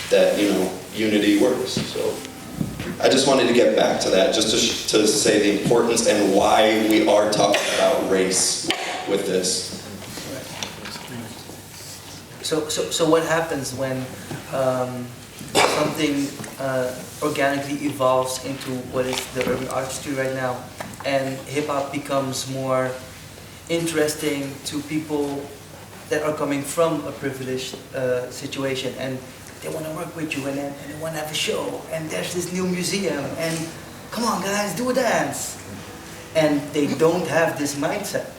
that, you know, unity works. So I just wanted to get back to that, just to say the importance and why we are talking about race with this. So what happens when something organically evolves into what is the urban artistry right now, and hip-hop becomes more interesting to people that are coming from a privileged situation, and they want to work with you, and they want to have a show, and there's this new museum, and come on guys, do a dance. And they don't have this mindset,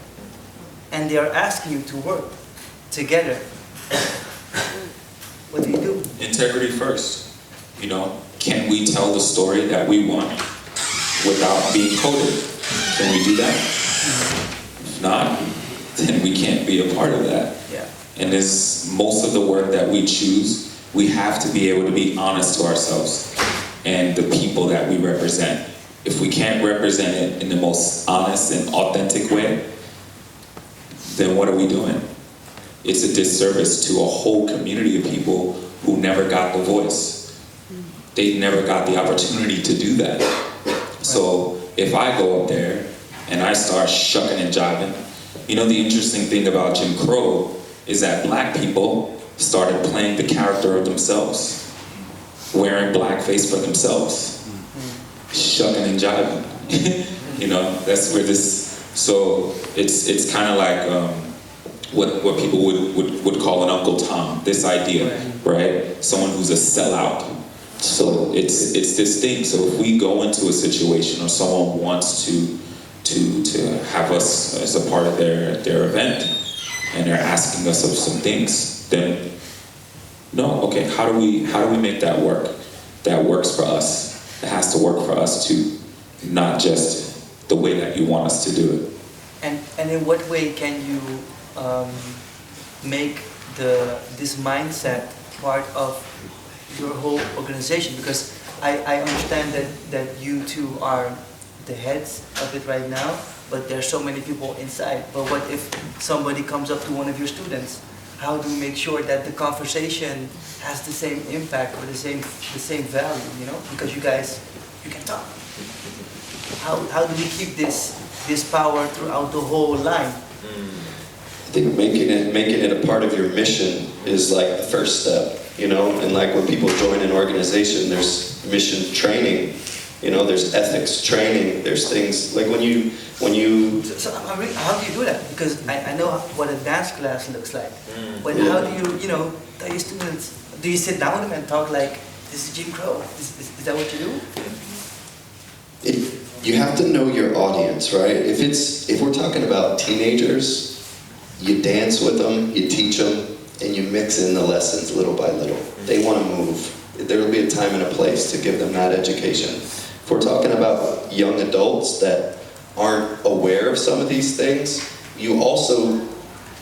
and they are asking you to work together. What do you do? Integrity first. You know, can we tell the story that we want without being coded? Can we do that? If not, then we can't be a part of that. Yeah. And this, most of the work that we choose, we have to be able to be honest to ourselves and the people that we represent. If we can't represent it in the most honest and authentic way, then what are we doing? It's a disservice to a whole community of people who never got the voice. They never got the opportunity to do that. So if I go up there and I start shucking and jiving, you know, the interesting thing about Jim Crow is that black people started playing the character of themselves. wearing blackface for themselves, shucking and jiving. You know, that's where this. So it's kind of like what people would call an Uncle Tom. This idea, right? Someone who's a sellout. So it's this thing. So if we go into a situation or someone wants to have us as a part of their event, and they're asking us of some things, then no, okay, how do we make that work? That works for us. It has to work for us too, not just the way that you want us to do it. And in what way can you make this mindset part of your whole organization? Because I understand that you two are the heads of it right now, but there's so many people inside. But what if somebody comes up to one of your students? How do we make sure that the conversation has the same impact or the same value, you know? Because you guys, you can talk. How do we keep this power throughout the whole line? I think making it a part of your mission is like the first step, you know. And like when people join an organization, there's mission training, you know. There's ethics training. There's things like when you. So how do you do that? Because I know what a dance class looks like, but how do you tell your students? Do you sit down with them and talk like, this is Jim Crow? Is that what you do? You have to know your audience, right? If we're talking about teenagers, you dance with them, you teach them, and you mix in the lessons little by little. They want to move. There will be a time and a place to give them that education. If we're talking about young adults that aren't aware of some of these things, you also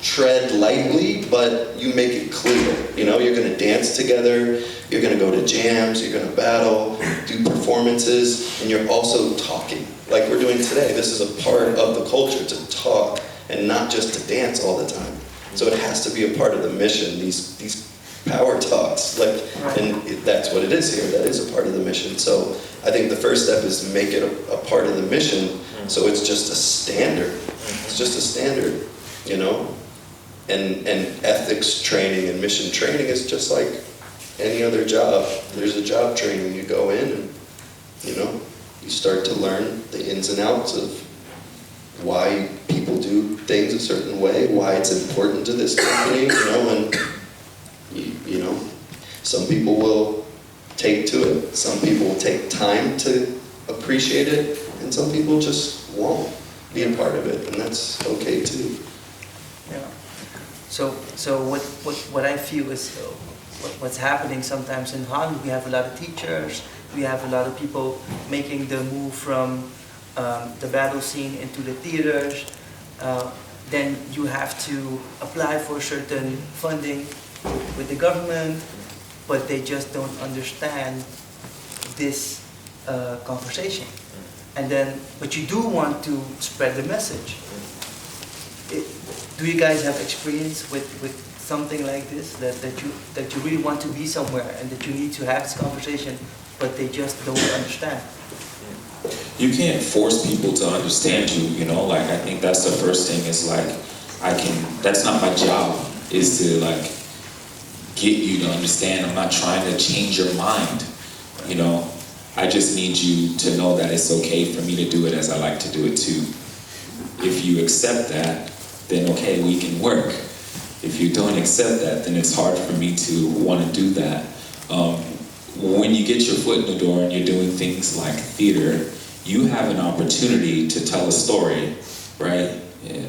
tread lightly, but you make it clear. You know, you're going to dance together, you're going to go to jams, you're going to battle, do performances, and you're also talking. Like we're doing today, this is a part of the culture to talk and not just to dance all the time. So it has to be a part of the mission, these power talks, like, and that's what it is here, that is a part of the mission. So I think the first step is to make it a part of the mission, so it's just a standard. It's just a standard, you know? And ethics training and mission training is just like any other job. There's a job training, you go in and, you know, you start to learn the ins and outs of why people do things a certain way, why it's important to this company, you know, and, you know, some people will take to it, some people will take time to appreciate it, and some people just won't be a part of it, and that's okay too. Yeah. So what I feel is what's happening sometimes in Holland. We have a lot of teachers, we have a lot of people making the move from the battle scene into the theaters. Then you have to apply for certain funding with the government, but they just don't understand this conversation. And then, but you do want to spread the message. Do you guys have experience with something like this, that you really want to be somewhere and that you need to have this conversation, but they just don't understand? You can't force people to understand you, you know, like I think that's the first thing is like, that's not my job, is to like get you to understand. I'm not trying to change your mind, you know. I just need you to know that it's okay for me to do it as I like to do it too. If you accept that, then okay, we can work. If you don't accept that, then it's hard for me to want to do that. When you get your foot in the door and you're doing things like theater, you have an opportunity to tell a story, right?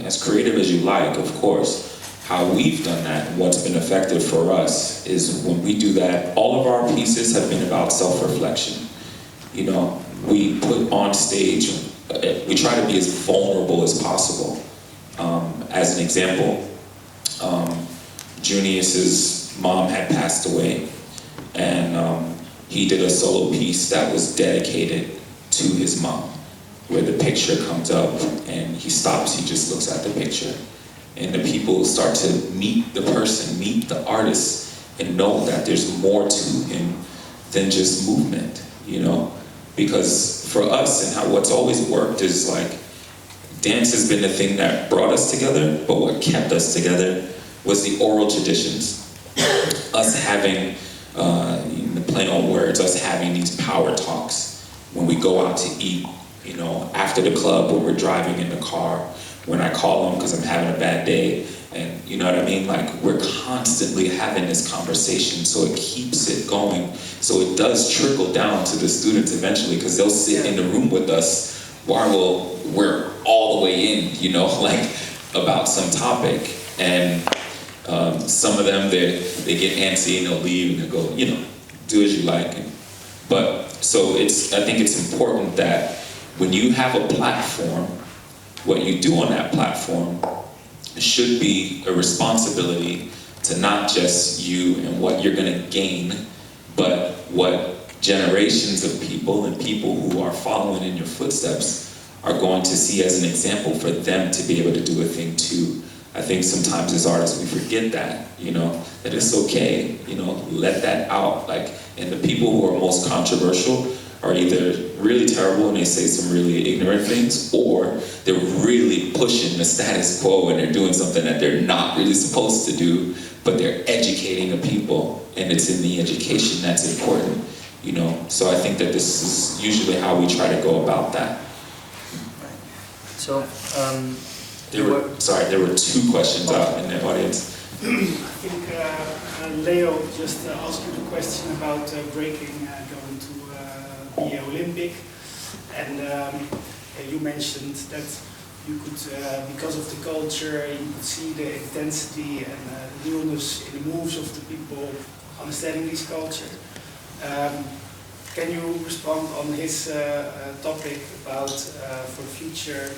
As creative as you like, of course. How we've done that and what's been effective for us is when we do that, all of our pieces have been about self-reflection. You know, we put on stage, we try to be as vulnerable as possible. As an example, Junius's mom had passed away, and he did a solo piece that was dedicated to his mom, where the picture comes up and he stops, he just looks at the picture. And the people start to meet the person, meet the artist, and know that there's more to him than just movement, you know? Because for us, and how what's always worked is like, dance has been the thing that brought us together, but what kept us together was the oral traditions. Us having the play on words, us having these power talks when we go out to eat, you know, after the club, when we're driving in the car, when I call them because I'm having a bad day, and you know what I mean? Like, we're constantly having this conversation, so it keeps it going. So it does trickle down to the students eventually, because they'll sit in the room with us while we're all the way in, you know, like, about some topic. And some of them, they get antsy and they'll leave and they'll go, you know, do as you like. But, so I think it's important that when you have a platform, what you do on that platform should be a responsibility to not just you and what you're going to gain, but what generations of people and people who are following in your footsteps are going to see as an example for them to be able to do a thing too. I think sometimes as artists we forget that, you know, that it's okay, you know, let that out. Like, and the people who are most controversial are either really terrible and they say some really ignorant things, or they're really pushing the status quo and they're doing something that they're not really supposed to do, but they're educating the people, and it's in the education that's important, you know. So I think that this is usually how we try to go about that. So, there were two questions out in the audience. I think Leo just asked you the question about breaking, going to the Olympic, and you mentioned that you could, because of the culture, you could see the intensity and the newness in the moves of the people understanding this culture. Can you respond on his topic about for Future?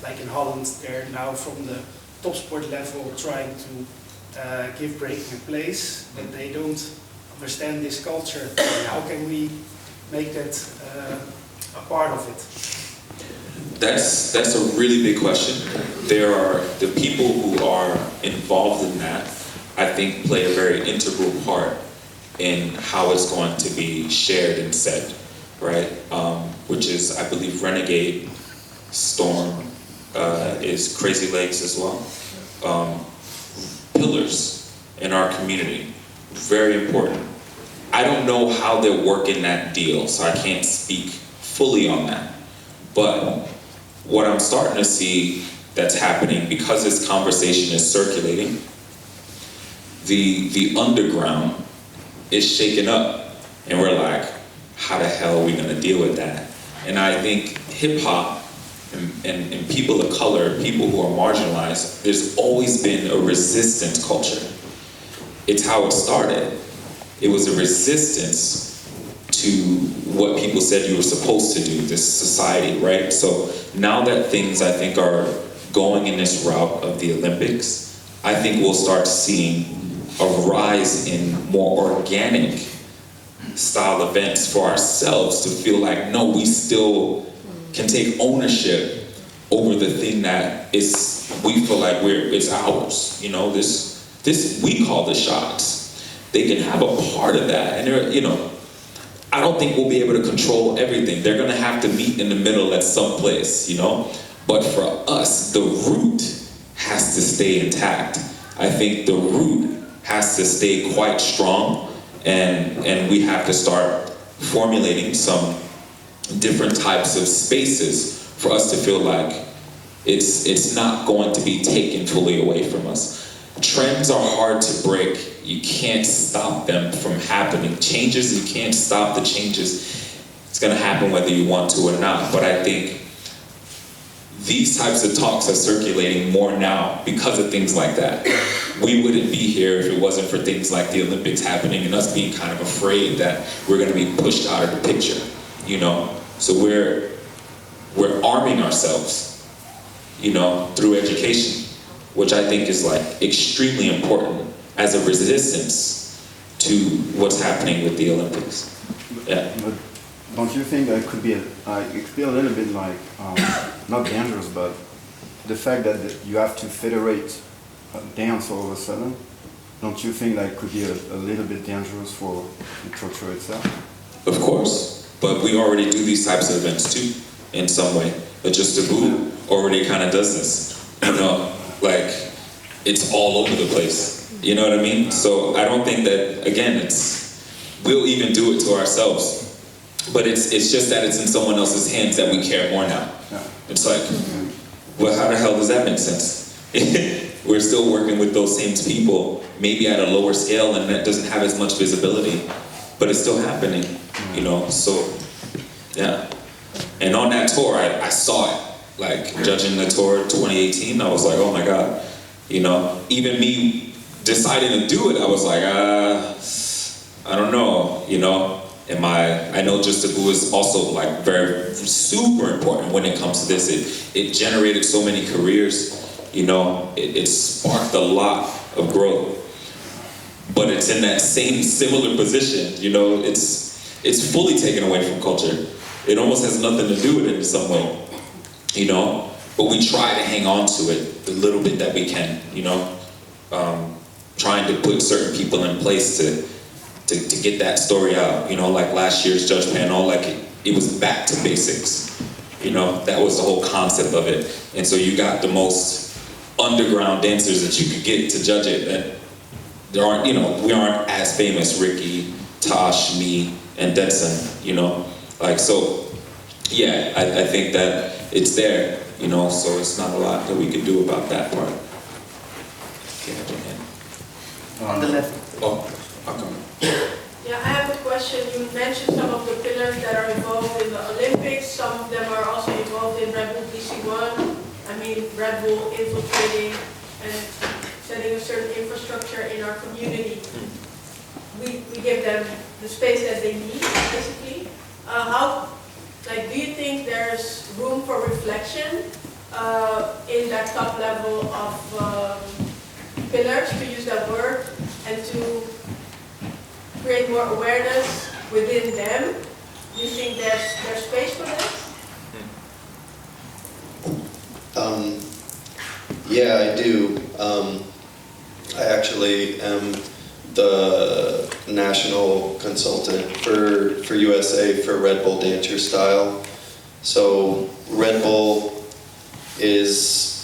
Like in Holland, they're now from the top sport level trying to give breaking a place, but they don't understand this culture. How can we make that a part of it? That's a really big question. There are the people who are involved in that, I think, play a very integral part in how it's going to be shared and said, right? Which is, I believe, Renegade, Storm, is Crazy Legs as well. Pillars in our community, very important. I don't know how they're working that deal, so I can't speak fully on that. But what I'm starting to see that's happening, because this conversation is circulating, the underground is shaken up, and we're like, how the hell are we gonna deal with that? And I think hip-hop and people of color, people who are marginalized, there's always been a resistance culture. It's how it started. It was a resistance to what people said you were supposed to do, this society, right? So now that things, I think, are going in this route of the Olympics, I think we'll start seeing a rise in more organic style events for ourselves to feel like, no, we still can take ownership over the thing that is, we feel like it's ours. You know, this we call the shots. They can have a part of that, and they're, you know, I don't think we'll be able to control everything. They're gonna have to meet in the middle at some place, you know? But for us, the root has to stay intact. I think the root has to stay quite strong, and we have to start formulating some different types of spaces for us to feel like it's not going to be taken fully away from us. Trends are hard to break. You can't stop them from happening. Changes, you can't stop the changes. It's gonna happen whether you want to or not. But I think these types of talks are circulating more now because of things like that. We wouldn't be here if it wasn't for things like the Olympics happening and us being kind of afraid that we're gonna be pushed out of the picture, you know? So we're arming ourselves, you know, through education, which I think is like extremely important as a resistance to what's happening with the Olympics. Yeah. But don't you think that it could be a little bit like, not dangerous, but the fact that you have to federate dance all of a sudden, don't you think that could be a little bit dangerous for the culture itself? Of course, but we already do these types of events too, in some way. But Juste Debout already kind of does this, you know, like it's all over the place. You know what I mean? So I don't think that, again, we'll even do it to ourselves. But it's just that it's in someone else's hands that we care more now. Yeah. It's like, well, how the hell does that make sense? We're still working with those same people, maybe at a lower scale, and that doesn't have as much visibility, but it's still happening, you know? So, yeah. And on that tour, I saw it. Like, judging the tour 2018, I was like, oh my God. You know, even me deciding to do it, I was like, I don't know, you know? I know Juste Debout is also like very super important when it comes to this. It generated so many careers, you know. It sparked a lot of growth, but it's in that same similar position, you know. It's fully taken away from culture. It almost has nothing to do with it in some way, you know. But we try to hang on to it the little bit that we can, you know. Trying to put certain people in place to get that story out, you know, like last year's judge panel, like it was back to basics, you know, that was the whole concept of it. And so you got the most underground dancers that you could get to judge it, that there aren't, you know, we aren't as famous, Ricky, Tosh, me, and Denson, you know, like, so, yeah, I think that it's there, you know, so it's not a lot that we can do about that part. On the left. Oh, I'll come. Yeah, I have a question. You mentioned some of the pillars that are involved in the Olympics. Some of them are also involved in Red Bull DC1. I mean, Red Bull infiltrating and setting a certain infrastructure in our community. We give them the space that they need, basically. Do you think there's room for reflection in that top level of pillars, to use that word, and to create more awareness within them? Do you think there's space for this? Yeah, I do. I actually am the national consultant for USA for Red Bull Dance Your Style. So Red Bull is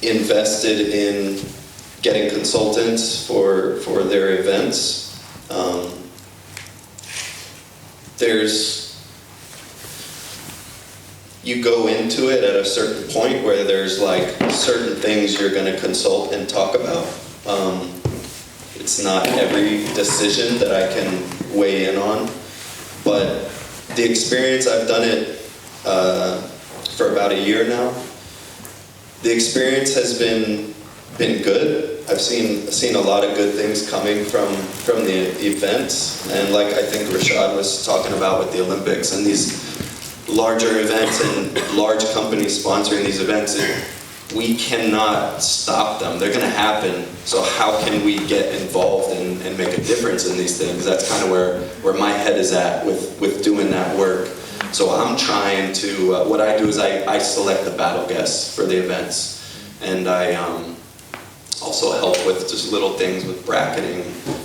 invested in getting consultants for their events. You go into it at a certain point where there's like certain things you're going to consult and talk about. It's not every decision that I can weigh in on, but the experience, I've done it for about a year now. The experience has been good. I've seen a lot of good things coming from the events, and like I think Rashaad was talking about with the Olympics and these larger events and large companies sponsoring these events, we cannot stop them. They're going to happen. So how can we get involved and make a difference in these things? That's kind of where my head is at with doing that work. So I'm trying to, what I do is I select the battle guests for the events, and I also help with just little things with bracketing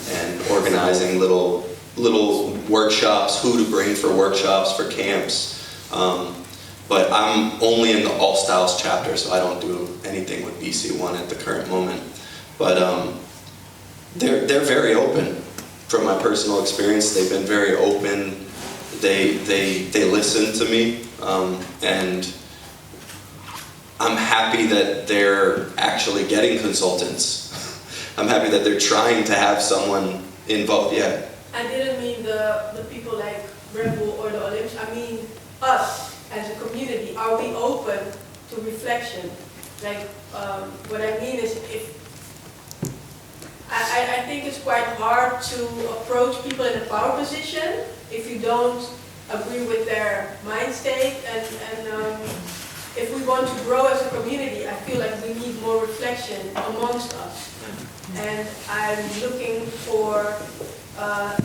and organizing little workshops, who to bring for workshops, for camps. But I'm only in the All Styles chapter, so I don't do anything with BC1 at the current moment. But they're very open. From my personal experience, they've been very open. They listen to me, and I'm happy that they're actually getting consultants. I'm happy that they're trying to have someone involved. Yeah. I didn't mean the people like Red Bull or the Olympics. I mean us as a community. Are we open to reflection? Like, what I mean is, I think it's quite hard to approach people in a power position if you don't agree with their mind state, and if we want to grow as a community, I feel like we need more reflection amongst us. And I'm looking for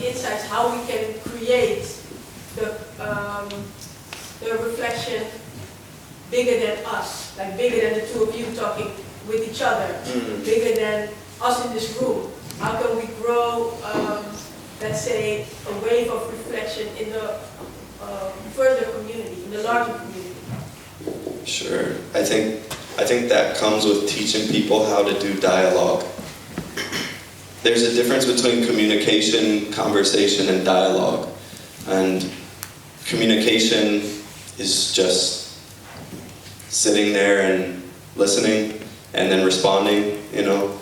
insights how we can create the reflection bigger than us, like bigger than the two of you talking with each other, bigger than us in this room. How can we grow, let's say, a wave of reflection in the further community, in the larger community? Sure. I think that comes with teaching people how to do dialogue. there's a difference between communication, conversation, and dialogue. And communication is just sitting there and listening and then responding, you know.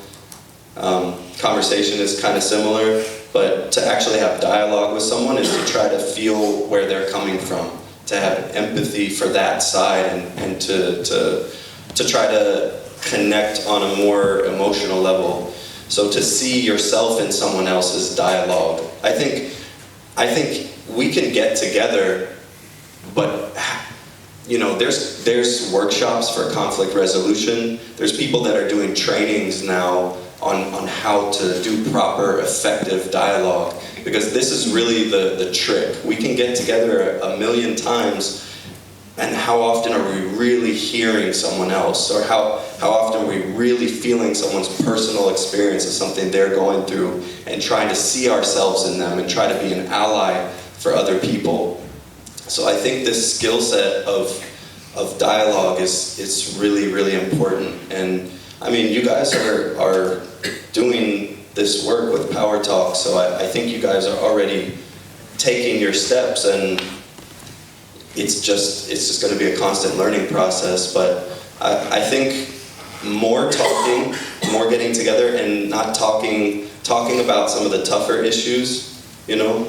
Conversation is kind of similar, but to actually have dialogue with someone is to try to feel where they're coming from, to have empathy for that side, and to try to connect on a more emotional level. So to see yourself in someone else's dialogue. I think we can get together, but you know, there's workshops for conflict resolution. There's people that are doing trainings now on how to do proper, effective dialogue. Because this is really the trick. We can get together a million times, and how often are we really hearing someone else? Or how often are we really feeling someone's personal experience of something they're going through and trying to see ourselves in them and try to be an ally for other people? So I think this skill set of dialogue is really, really important. And I mean, you guys are doing this work with Powertalk, so I think you guys are already taking your steps, and it's just going to be a constant learning process. But I think more talking, more getting together, and not talking about some of the tougher issues, you know,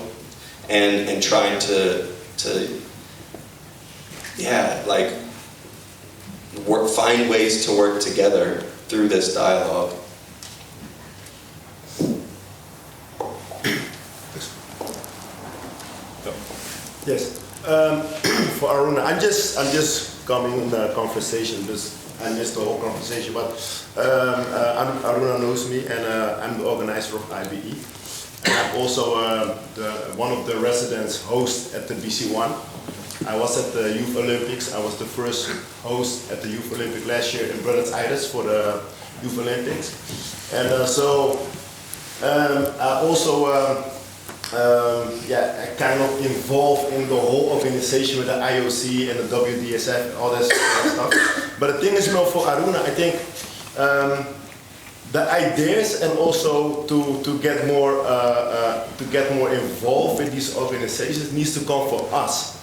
and trying to like find ways to work together through this dialogue. Yes. For Aruna, I'm just coming in the conversation because I missed the whole conversation. But Aruna knows me, and I'm the organizer of IBE. And I'm also one of the residence hosts at the BC1. I was at the Youth Olympics. I was the first host at the Youth Olympics last year in Tijdens for the Youth Olympics. And I also I kind of involved in the whole organization with the IOC and the WDSF and all that stuff. But the thing is, you know, for Aruna, I think the ideas and also to get more involved with these organizations needs to come from us.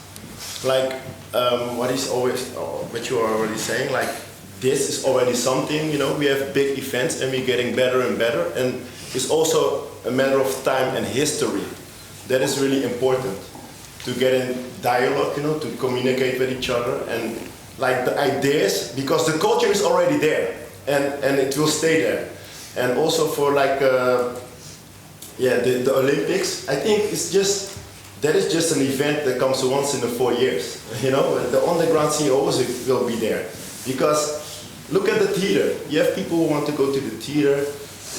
Like what you are already saying, like this is already something, you know, we have big events and we're getting better and better, and it's also a matter of time and history. That is really important to get in dialogue, you know, to communicate with each other, and like the ideas, because the culture is already there and it will stay there. And also for like the Olympics, I think that is just an event that comes once in the 4 years. You know, the underground scene always will be there. Because look at the theater. You have people who want to go to the theater.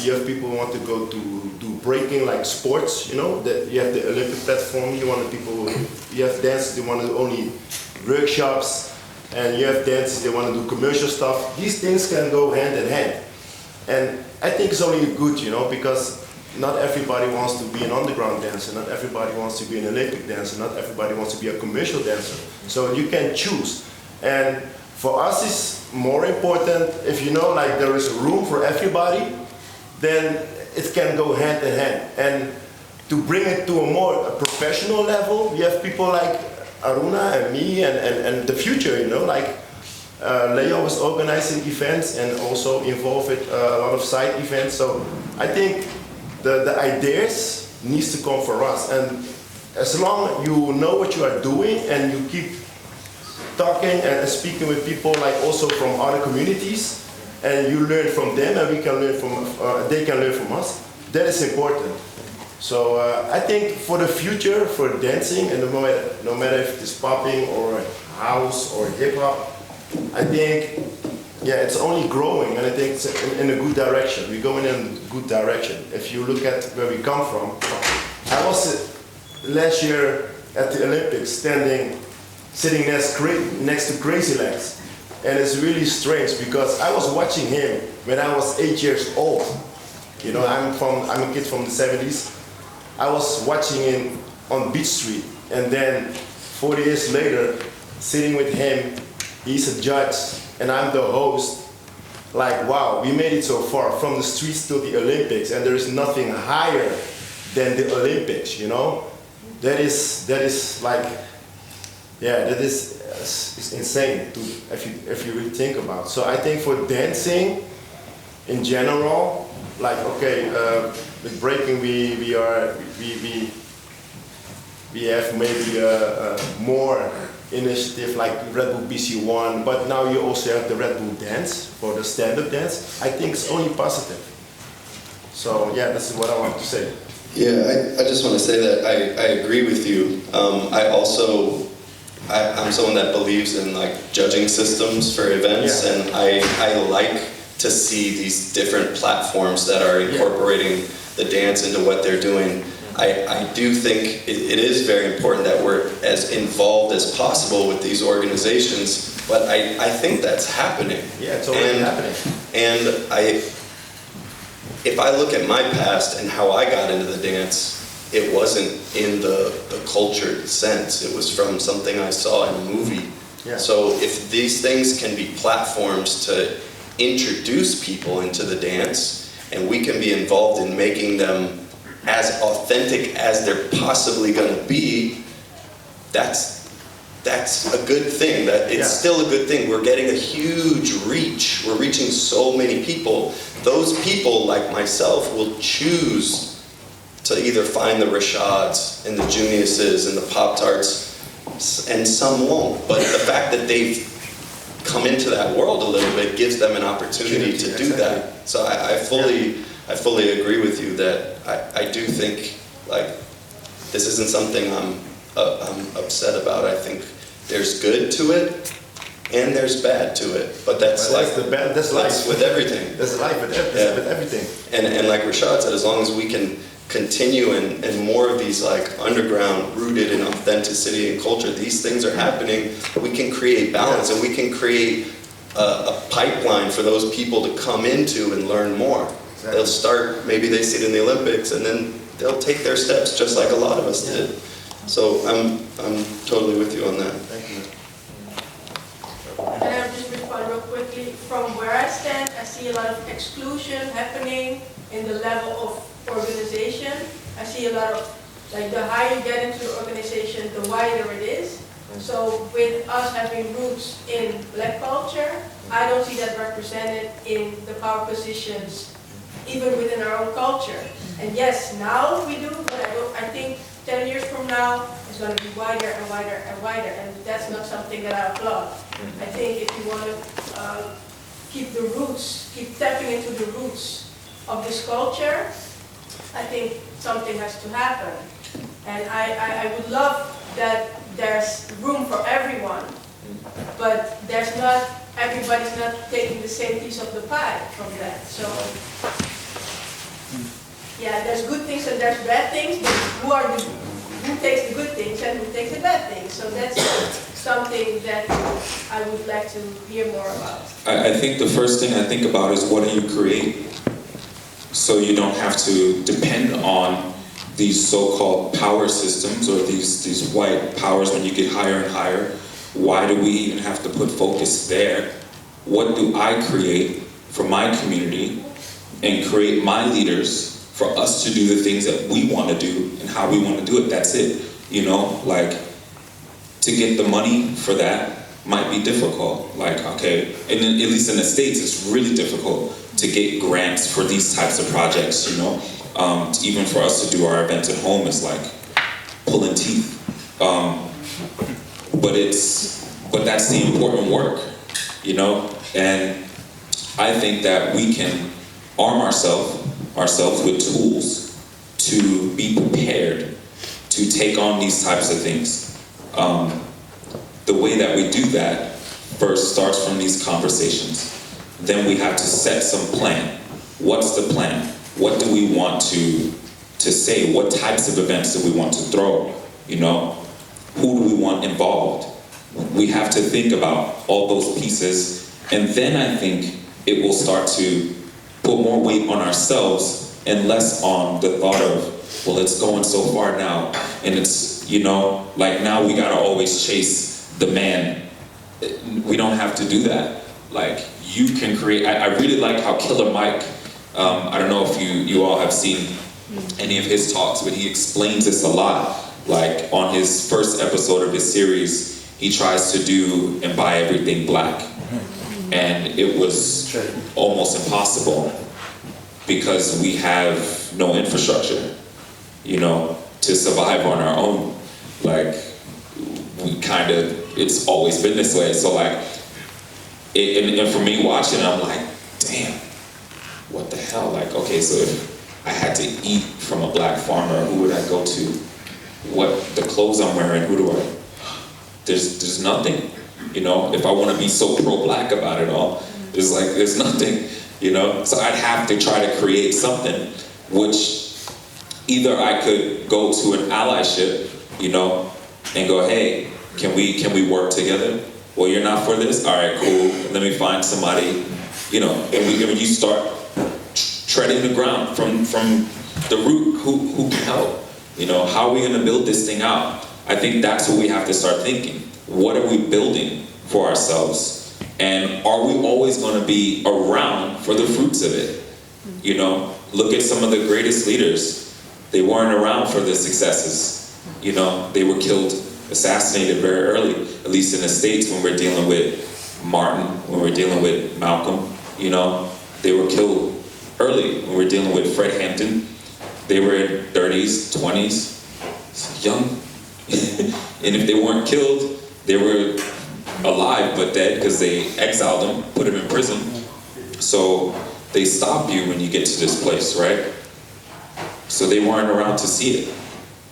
You have people who want to go to do breaking, like sports. You know, that you have the Olympic platform. You have dances. They want to do only workshops, and you have dances. They want to do commercial stuff. These things can go hand in hand, and I think it's only good, you know, because not everybody wants to be an underground dancer, not everybody wants to be an Olympic dancer, not everybody wants to be a commercial dancer. So you can choose. And for us it's more important, if you know, like there is room for everybody, then it can go hand in hand. And to bring it to a more professional level, you have people like Aruna and me and the Future, you know, like Leo was organizing events and also involved with a lot of side events. So I think the ideas needs to come from us, and as long as you know what you are doing and you keep talking and speaking with people like also from other communities, and you learn from them and we can learn from they can learn from us, that is important. So I think for the future, for dancing, and no matter if it's popping or house or hip hop, I think it's only growing, and I think it's in a good direction. We're going in a good direction. If you look at where we come from, I was last year at the Olympics sitting next to Crazy Legs, and it's really strange because I was watching him when I was 8 years old. You know, I'm a kid from the 70s. I was watching him on Beach Street, and then 40 years later, sitting with him, he's a judge, and I'm the host. like, wow, we made it so far from the streets to the Olympics, and there is nothing higher than the Olympics, you know? That is like, yeah, that is it's insane to, if you really think about. So I think for dancing in general, like, okay, with breaking we have maybe more initiative like Red Bull BC1, but now you also have the Red Bull dance for the stand-up dance. I think it's only positive. So yeah, this is what I want to say. Yeah, I just want to say that I agree with you. I'm someone that believes in like judging systems for events, Yeah. and I like to see these different platforms that are incorporating the dance into what they're doing. I do think it is very important that we're as involved as possible with these organizations, but I think that's happening. Yeah, it's already happening. And if I look at my past and how I got into the dance, it wasn't in the cultured sense. It was from something I saw in a movie. Yeah. So if these things can be platforms to introduce people into the dance, and we can be involved in making them as authentic as they're possibly going to be, that's a good thing. That it's still a good thing. We're getting a huge reach. We're reaching so many people. Those people, like myself, will choose to either find the Rashaads and the Juniuses and the Pop-Tarts, and some won't. But the fact that they've come into that world a little bit gives them an opportunity to do that. So I fully agree with you that I do think like this isn't something I'm upset about. I think there's good to it and there's bad to it, but that's Well, like that's life with everything. That's life with everything. And like Rashaad said, as long as we can continue and more of these like underground, rooted in authenticity and culture, these things are happening, we can create balance and we can create a pipeline for those people to come into and learn more. Exactly. They'll start, maybe they see it in the Olympics, and then they'll take their steps just like a lot of us did. So I'm totally with you on that. Thank you. Can I just respond real quickly? From where I stand, I see a lot of exclusion happening in the level of organization. I see a lot of, like, the higher you get into the organization, the wider it is. So with us having roots in black culture, I don't see that represented in the power positions, even within our own culture. And yes, now we do, but I think 10 years from now, it's going to be wider and wider and wider, and that's not something that I applaud. I think if you want to keep the roots, keep tapping into the roots of this culture, I think something has to happen. And I would love that there's room for everyone, but everybody's not taking the same piece of the pie from that. So, yeah, there's good things and there's bad things, but who takes the good things and who takes the bad things? So that's something that I would like to hear more about. I think the first thing I think about is what do you create? So you don't have to depend on these so-called power systems or these white powers when you get higher and higher. Why do we even have to put focus there? What do I create for my community and create my leaders for us to do the things that we want to do and how we want to do it? That's it. You know, like, to get the money for that might be difficult. Like, okay, and then, at least in the States, it's really difficult to get grants for these types of projects, you know? Even for us to do our events at home is like pulling teeth. But that's the important work, you know? And I think that we can arm ourselves with tools to be prepared to take on these types of things. The way that we do that first starts from these conversations. Then we have to set some plan. What's the plan? What do we want to say? What types of events do we want to throw? You know, who do we want involved? We have to think about all those pieces, and then I think it will start to put more weight on ourselves and less on the thought of, well, it's going so far now, and it's, you know, like now we gotta always chase the man. We don't have to do that. Like, you can create, I really like how Killer Mike, I don't know if you all have seen any of his talks, but he explains this a lot. Like, on his first episode of his series, he tries to do and buy everything black. And it was almost impossible because we have no infrastructure, you know, to survive on our own. Like, we kind of, it's always been this way. So like, and for me watching, I'm like, damn, what the hell? Like, okay, so if I had to eat from a black farmer, who would I go to? What, the clothes I'm wearing, who do I? There's nothing, you know? If I want to be so pro-black about it all, there's nothing, you know? So I'd have to try to create something, which either I could go to an allyship, you know, and go, hey, can we work together? Well, you're not for this? All right, cool. Let me find somebody, you know, and when you start treading the ground from the root, who can help? You know, how are we gonna build this thing out? I think that's what we have to start thinking. What are we building for ourselves? And are we always gonna be around for the fruits of it? You know, look at some of the greatest leaders. They weren't around for the successes. You know, they were killed, assassinated very early, at least in the States when we're dealing with Martin, when we're dealing with Malcolm, you know, they were killed early. When we're dealing with Fred Hampton, they were in 30s, 20s, young. And if they weren't killed, they were alive but dead because they exiled them, put them in prison. So they stop you when you get to this place, right? So they weren't around to see it.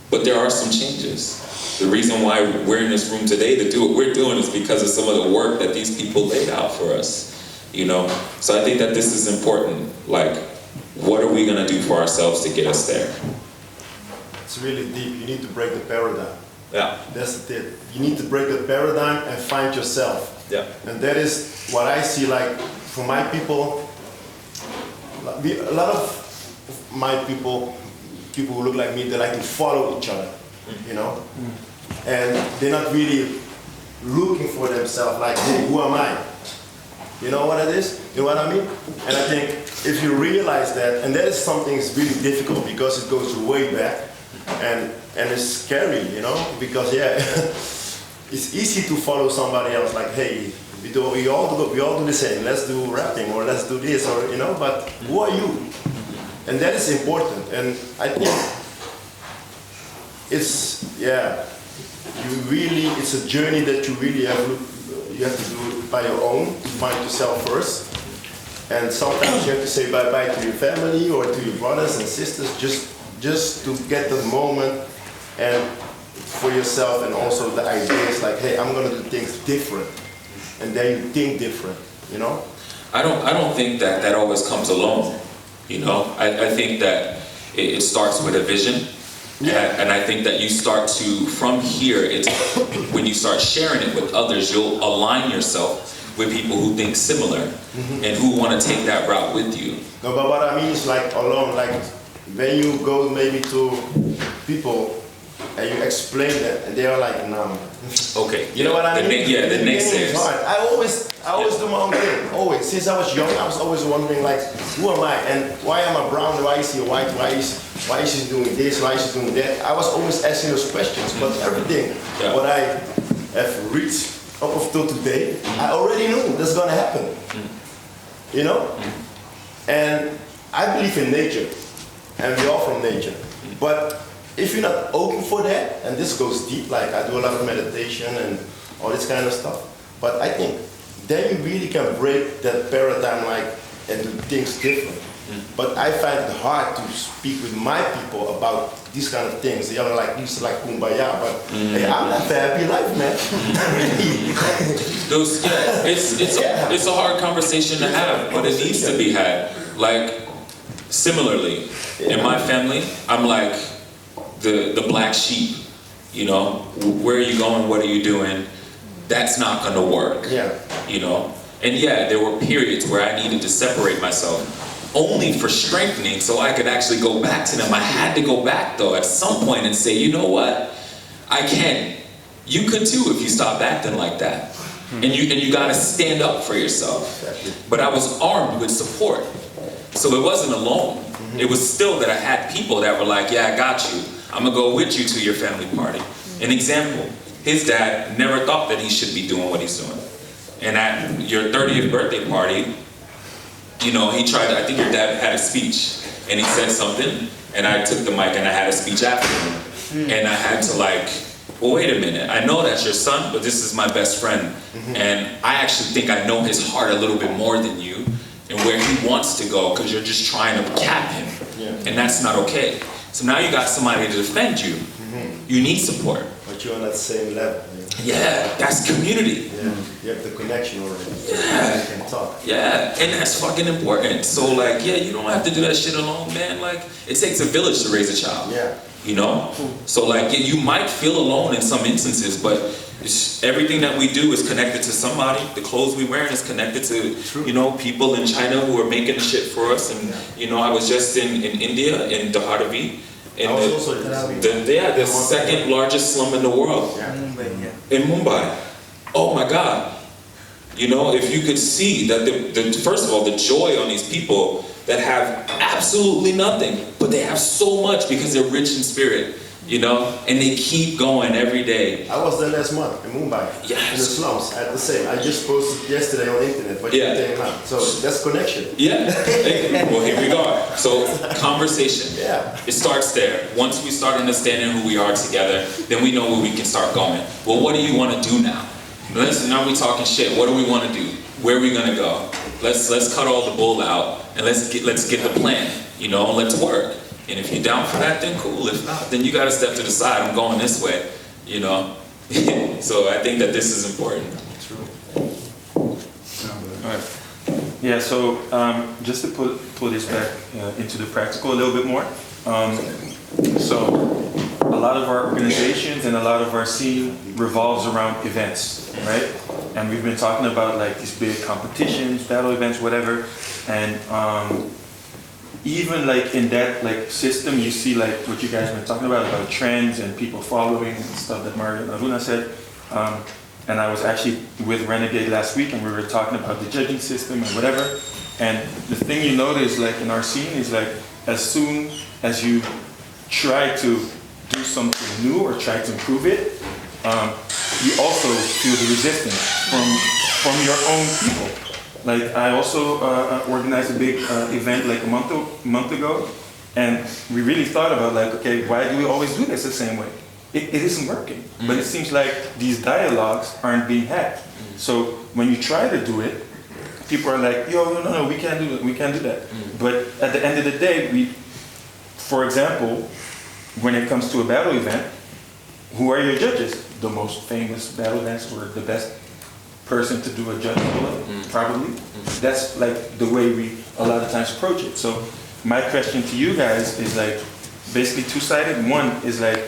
But there are some changes. The reason why we're in this room today to do what we're doing is because of some of the work that these people laid out for us, you know? So I think that this is important. Like, what are we gonna do for ourselves to get us there? It's really deep. You need to break the paradigm. Yeah. That's it. You need to break the paradigm and find yourself. Yeah. And that is what I see, like, for my people, a lot of my people who look like me, they like to follow each other, you know? And they're not really looking for themselves, like, hey, who am I? You know what it is? You know what I mean? And I think if you realize that, and that is something that's really difficult because it goes way back, and it's scary, you know? Because yeah, it's easy to follow somebody else, like, hey, we all do the same. Let's do rapping, or let's do this, or you know. But who are you? And that is important. And I think it's it's a journey that you really have to do it by your own, to find yourself first. And sometimes you have to say bye-bye to your family or to your brothers and sisters just to get the moment and for yourself, and also the ideas like, hey, I'm gonna do things different. And then you think different, you know? I don't think that always comes alone, you know? I think that it starts with a vision. Yeah. And I think that you start to, from here, it's when you start sharing it with others, you'll align yourself with people who think similar and who want to take that route with you. No, but what I mean is like alone, like when you go maybe to people and you explain that, and they are like, no. Okay. You know what I mean? The naysayers. I always do my own thing. Always. Since I was young, I was always wondering, like, who am I? And why am I brown? Why is he white? Why is she doing this? Why is she doing that? I was always asking those questions. But everything what I have reached up until today, I already knew that's gonna happen. You know? And I believe in nature, and we're all from nature. But if you're not open for that, and this goes deep, like I do a lot of meditation and all this kind of stuff, but I think then you really can break that paradigm, like, and do things different. But I find it hard to speak with my people about these kind of things. They are like, used to like kumbaya, but hey, I'm not a happy life, man. It's a hard conversation to have, but it needs to be had. Like, similarly, in my family, I'm like the black sheep, you know? Where are you going? What are you doing? That's not gonna work, you know? And yeah, there were periods where I needed to separate myself only for strengthening so I could actually go back to them. I had to go back though at some point and say, you know what? I can. You could too if you stopped acting like that. And you gotta stand up for yourself. But I was armed with support. So it wasn't alone. It was still that I had people that were like, yeah, I got you. I'm gonna go with you to your family party. An example, his dad never thought that he should be doing what he's doing. And at your 30th birthday party, you know, he tried to, I think your dad had a speech, and he said something, and I took the mic and I had a speech after him. And I had to like, well, wait a minute, I know that's your son, but this is my best friend. And I actually think I know his heart a little bit more than you, and where he wants to go, because you're just trying to cap him. And that's not okay. So now you got somebody to defend you. You need support. But you're on that same level. Yeah, that's community. Yeah, you have the connection already. Yeah. You can talk. Yeah, and that's fucking important. So like, yeah, you don't have to do that shit alone, man. Like, it takes a village to raise a child. Yeah. You know? So like, yeah, you might feel alone in some instances, but everything that we do is connected to somebody. The clothes we wearing is connected to, you know, people in China who are making shit for us. And, you know, I was just in India, in Dharavi. In the second largest slum in the world. In Mumbai. Oh my God. You know, if you could see that first of all, the joy on these people that have absolutely nothing, but they have so much because they're rich in spirit, you know, and they keep going every day. I was there last month in Mumbai, in the slums. I had the same. I just posted yesterday on the internet, but you're saying now. So that's connection. Yeah. Well, here we go. So conversation. Yeah. It starts there. Once we start understanding who we are together, then we know where we can start going. Well, what do you want to do now? Now we talking shit. What do we want to do? Where are we gonna go? Let's cut all the bull out and let's get the plan. You know, let's work. And if you're down for that, then cool. If not, then you gotta step to the side. I'm going this way. You know. So I think that this is important. Alright. Yeah. So just to pull this back into the practical a little bit more. So a lot of our organizations and a lot of our scene revolves around events, right? And we've been talking about like these big competitions, battle events, whatever. And even like in that like system, you see like what you guys have been talking about trends and people following and stuff that Mario and Aruna said. And I was actually with Renegade last week and we were talking about the judging system and whatever. And the thing you notice like in our scene is like as soon as you try to do something new or try to improve it, you also feel the resistance from your own people. Like I also organized a big event like a month ago, and we really thought about like, okay, why do we always do this the same way? It isn't working, but it seems like these dialogues aren't being had. So when you try to do it, people are like, yo, no, we can't do that. But at the end of the day, for example, when it comes to a battle event, who are your judges? The most famous battle dancer or the best person to do a judging bullet, probably. That's like the way we a lot of times approach it. So my question to you guys is like basically two-sided. One is like,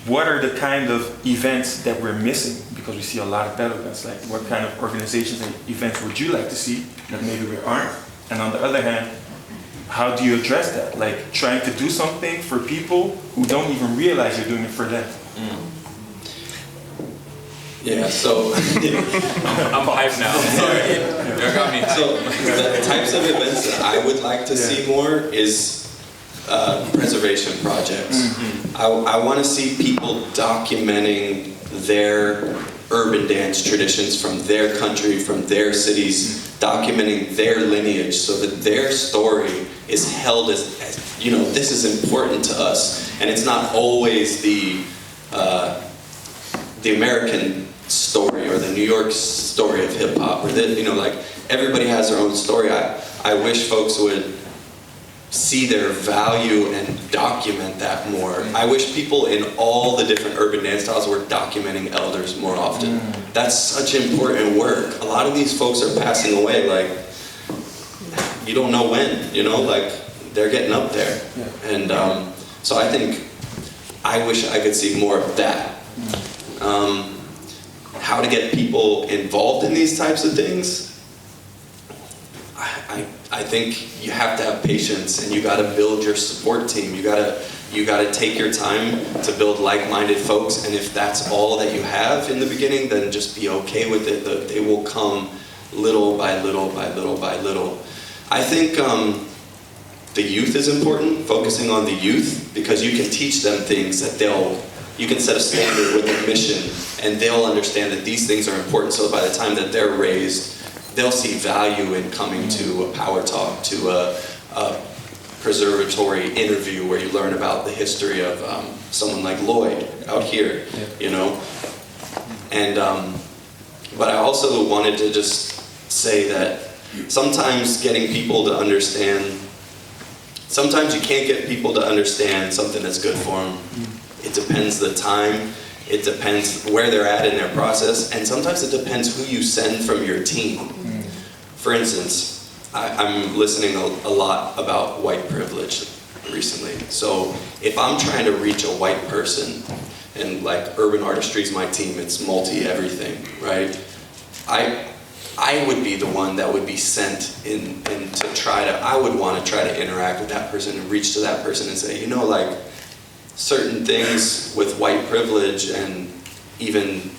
what are the kind of events that we're missing? Because we see a lot of battle events. Like what kind of organizations and events would you like to see that maybe we aren't? And on the other hand, how do you address that? Like trying to do something for people who don't even realize you're doing it for them. Yeah, so I'm hyped now. Sorry. You got me. So the types of events that I would like to see more is preservation projects. I want to see people documenting their urban dance traditions from their country, from their cities, documenting their lineage so that their story is held as you know, this is important to us. And it's not always the American story or the New York story of hip hop, or you know, like everybody has their own story. I wish folks would see their value and document that more. I wish people in all the different urban dance styles were documenting elders more often. That's such important work. A lot of these folks are passing away, like, you don't know when, you know, like, they're getting up there. And so I wish I could see more of that. How to get people involved in these types of things? I I think you have to have patience, and you got to build your support team. You got to take your time to build like-minded folks, and if that's all that you have in the beginning, then just be okay with it. They will come little by little by little by little. I think the youth is important, focusing on the youth, because you can teach them things that you can set a standard with a mission, and they'll understand that these things are important, so by the time that they're raised, they'll see value in coming to a Powertalk, to a preservatory interview where you learn about the history of someone like Lloyd out here, you know? And, but I also wanted to just say that sometimes getting people to understand, sometimes you can't get people to understand something that's good for them. It depends the time, it depends where they're at in their process, and sometimes it depends who you send from your team. For instance, I'm listening a lot about white privilege recently. So if I'm trying to reach a white person, and like urban artistry is my team, it's multi-everything, right? I would be the one that would be sent in to try to, I would want to try to interact with that person and reach to that person and say, you know, like, certain things with white privilege and even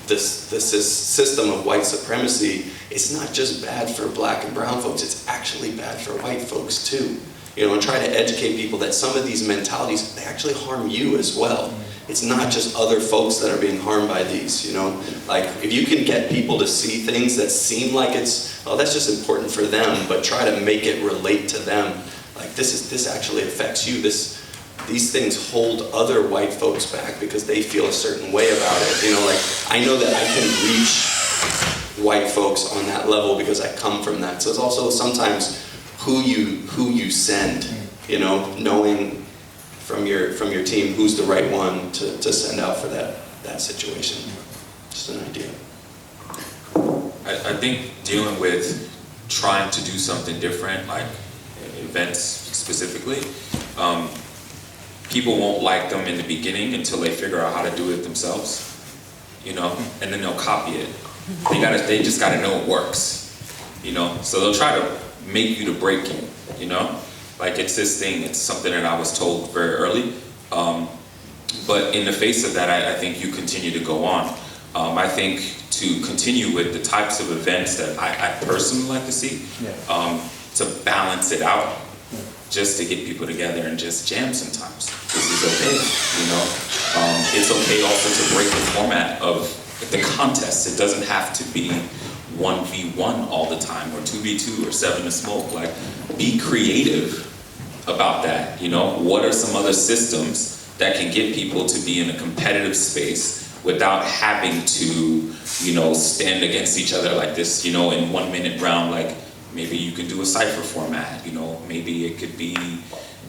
this system of white supremacy, it's not just bad for black and brown folks, it's actually bad for white folks too. You know, and try to educate people that some of these mentalities, they actually harm you as well. It's not just other folks that are being harmed by these, you know? Like, if you can get people to see things that seem like it's, oh, that's just important for them, but try to make it relate to them. Like, this actually affects you. These things hold other white folks back because they feel a certain way about it. You know, like, I know that I can reach white folks on that level because I come from that. So it's also sometimes who you send, you know, knowing from your team who's the right one to send out for that situation. Just an idea. I think dealing with trying to do something different, like events specifically, people won't like them in the beginning until they figure out how to do it themselves, you know, and then they'll copy it. They just gotta know it works, you know, so they'll try to make you to break you, you know, like it's this thing, it's something that I was told very early, but in the face of that, I think you continue to go on. I think to continue with the types of events that I personally like to see, to balance it out, just to get people together and just jam sometimes. This is okay, you know? It's okay also to break the format of the contest. It doesn't have to be 1v1 all the time, or 2v2, or 7 to smoke. Like, be creative about that, you know? What are some other systems that can get people to be in a competitive space without having to, you know, stand against each other like this, you know, in 1 minute round, like, maybe you can do a cipher format, you know, maybe it could be,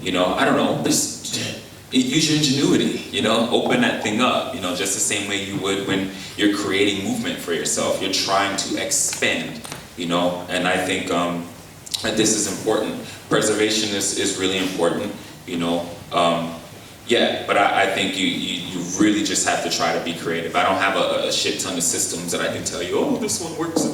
you know, I don't know, use your ingenuity, you know, open that thing up, you know, just the same way you would when you're creating movement for yourself. You're trying to expand, you know, and I think that this is important. Preservation is really important, you know. But I think you really just have to try to be creative. I don't have a shit ton of systems that I can tell you, oh, this one works.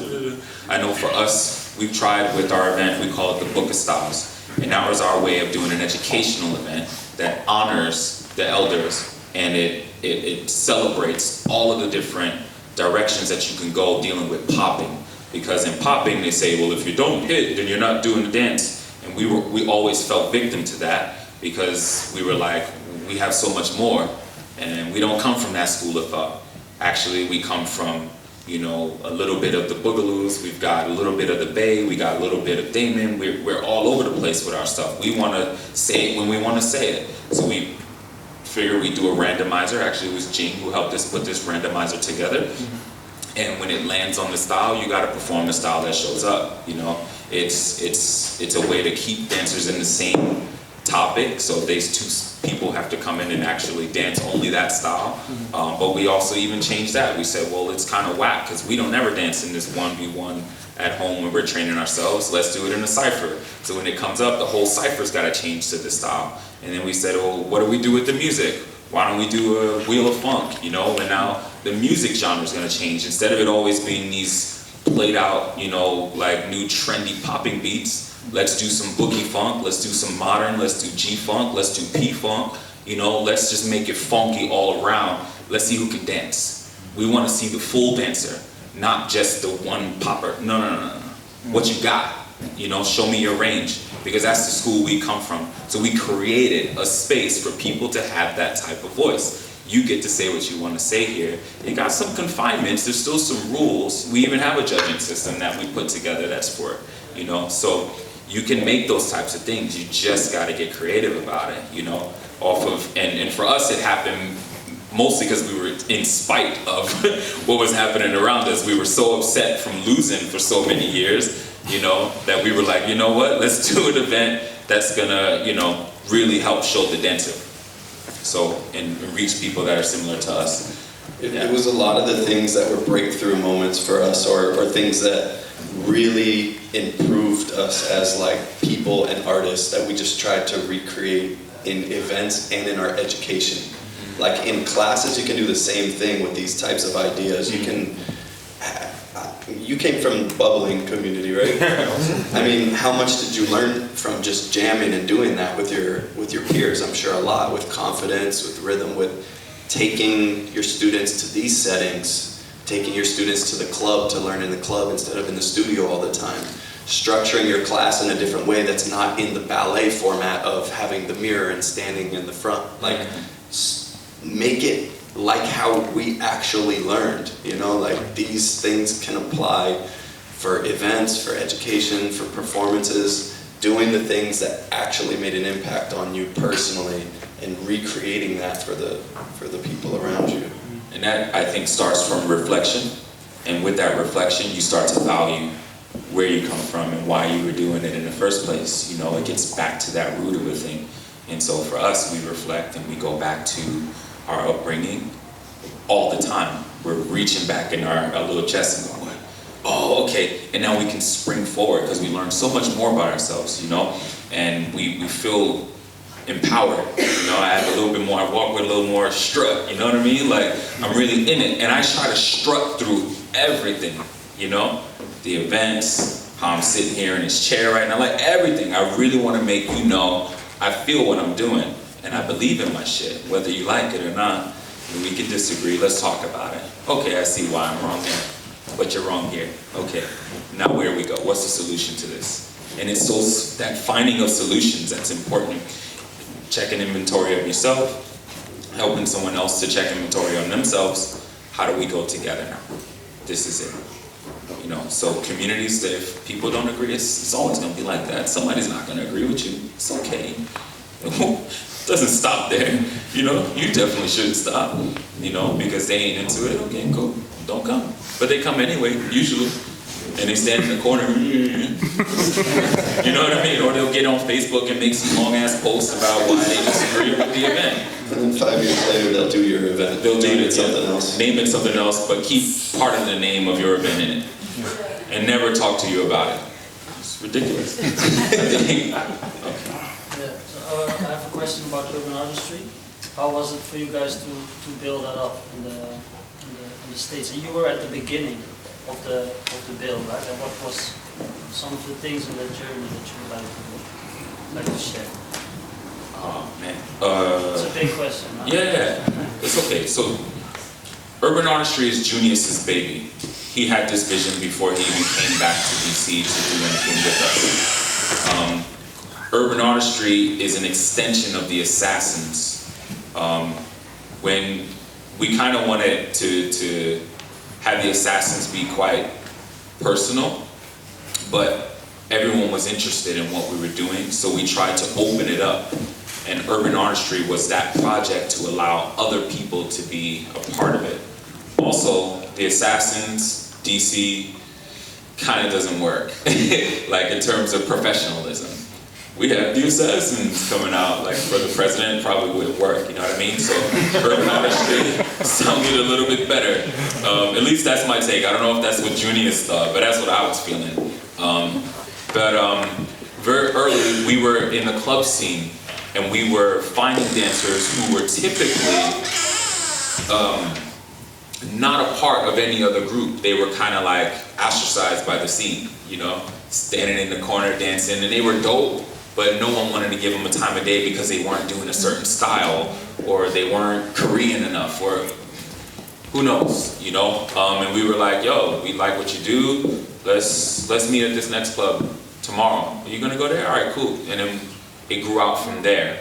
I know for us, we've tried with our event, we call it the Book of Styles. And that was our way of doing an educational event that honors the elders, and it celebrates all of the different directions that you can go dealing with popping. Because in popping, they say, well, if you don't hit, then you're not doing the dance. And we always fell victim to that because we were like, we have so much more, and we don't come from that school of thought. Actually, we come from, you know, a little bit of the Boogaloos, we've got a little bit of the Bay, we got a little bit of Damon, we're all over the place with our stuff. We want to say it when we want to say it. So we figure we do a randomizer. Actually, it was Jing who helped us put this randomizer together. And when it lands on the style, you got to perform the style that shows up, you know. It's a way to keep dancers in the same topic, so these two people have to come in and actually dance only that style. But we also even changed that. We said, well, it's kind of whack because we don't ever dance in this 1v1 at home when we're training ourselves. Let's do it in a cipher. So when it comes up, the whole cipher's got to change to this style. And then we said, well, what do we do with the music? Why don't we do a wheel of funk, you know? And now the music genre is going to change. Instead of it always being these played out, you know, like new trendy popping beats. Let's do some boogie funk, let's do some modern, let's do G-funk, let's do P-funk, you know, let's just make it funky all around. Let's see who can dance. We want to see the full dancer, not just the one popper. No. What you got? You know, show me your range, because that's the school we come from. So we created a space for people to have that type of voice. You get to say what you want to say here. You got some confinements, there's still some rules. We even have a judging system that we put together that's for, you know, so you can make those types of things. You just got to get creative about it, you know, off of, and for us it happened mostly because we were in spite of what was happening around us. We were so upset from losing for so many years, you know, that we were like, you know what, let's do an event that's gonna, you know, really help show the dancer. So, and reach people that are similar to us. It was a lot of the things that were breakthrough moments for us, or things that really improved us as like people and artists that we just tried to recreate in events and in our education. Like in classes, you can do the same thing with these types of ideas. You came from the bubbling community, right? I mean, how much did you learn from just jamming and doing that with your peers? I'm sure a lot, with confidence, with rhythm, with taking your students to these settings, taking your students to the club to learn in the club instead of in the studio all the time, structuring your class in a different way that's not in the ballet format of having the mirror and standing in the front. Like, make it like how we actually learned, you know, like these things can apply for events, for education, for performances, doing the things that actually made an impact on you personally and recreating that for the people around you. And that, I think, starts from reflection. And with that reflection, you start to value where you come from and why you were doing it in the first place. You know, it gets back to that root of a thing. And so for us, we reflect and we go back to our upbringing all the time. We're reaching back in our little chest and going, oh, okay. And now we can spring forward because we learn so much more about ourselves, you know? And we feel empowered, you know? I have a little bit more, I walk with a little more strut, you know what I mean? Like, I'm really in it. And I try to strut through everything, you know? The events, how I'm sitting here in this chair right now, like everything. I really want to make you know I feel what I'm doing. And I believe in my shit, whether you like it or not. And we can disagree, let's talk about it. Okay, I see why I'm wrong there, but you're wrong here. Okay, now where we go? What's the solution to this? And it's those, that finding of solutions that's important. Check an inventory of yourself, helping someone else to check inventory on themselves. How do we go together now? This is it. You know, so communities, if people don't agree, it's always gonna be like that. Somebody's not gonna agree with you, it's okay. Doesn't stop there, you know. You definitely shouldn't stop, you know, because they ain't into it. Okay, cool, don't come. But they come anyway, usually, and they stand in the corner. You know what I mean? Or they'll get on Facebook and make some long ass posts about why they disagree with the event. And then 5 years later, they'll do your event. They'll name it something else. Name it something else, but keep part of the name of your event in it, and never talk to you about it. It's ridiculous. I have a question about urban artistry. How was it for you guys to build that up in the States? And you were at the beginning of the build, right? And what was some of the things in that journey that you would like to share? Oh man, it's a big question. Huh? Yeah, it's okay. So, urban artistry is Junius's baby. He had this vision before he even came back to DC to do anything with us. Urban artistry is an extension of the Assassins. When we kind of wanted to have the Assassins be quite personal, but everyone was interested in what we were doing, so we tried to open it up. And urban artistry was that project to allow other people to be a part of it. Also, the Assassins, DC, kind of doesn't work, like in terms of professionalism. We have the Assassins coming out, like for the president, probably wouldn't work, you know what I mean? So urban artistry sounded a little bit better. At least that's my take. I don't know if that's what Junius thought, but that's what I was feeling. Very early, we were in the club scene, and we were finding dancers who were typically not a part of any other group. They were kind of like ostracized by the scene, you know, standing in the corner dancing, and they were dope, but no one wanted to give them a time of day because they weren't doing a certain style, or they weren't Korean enough, or who knows, you know? And we were like, yo, we like what you do, let's meet at this next club tomorrow. Are you gonna go there? All right, cool. And then it grew out from there.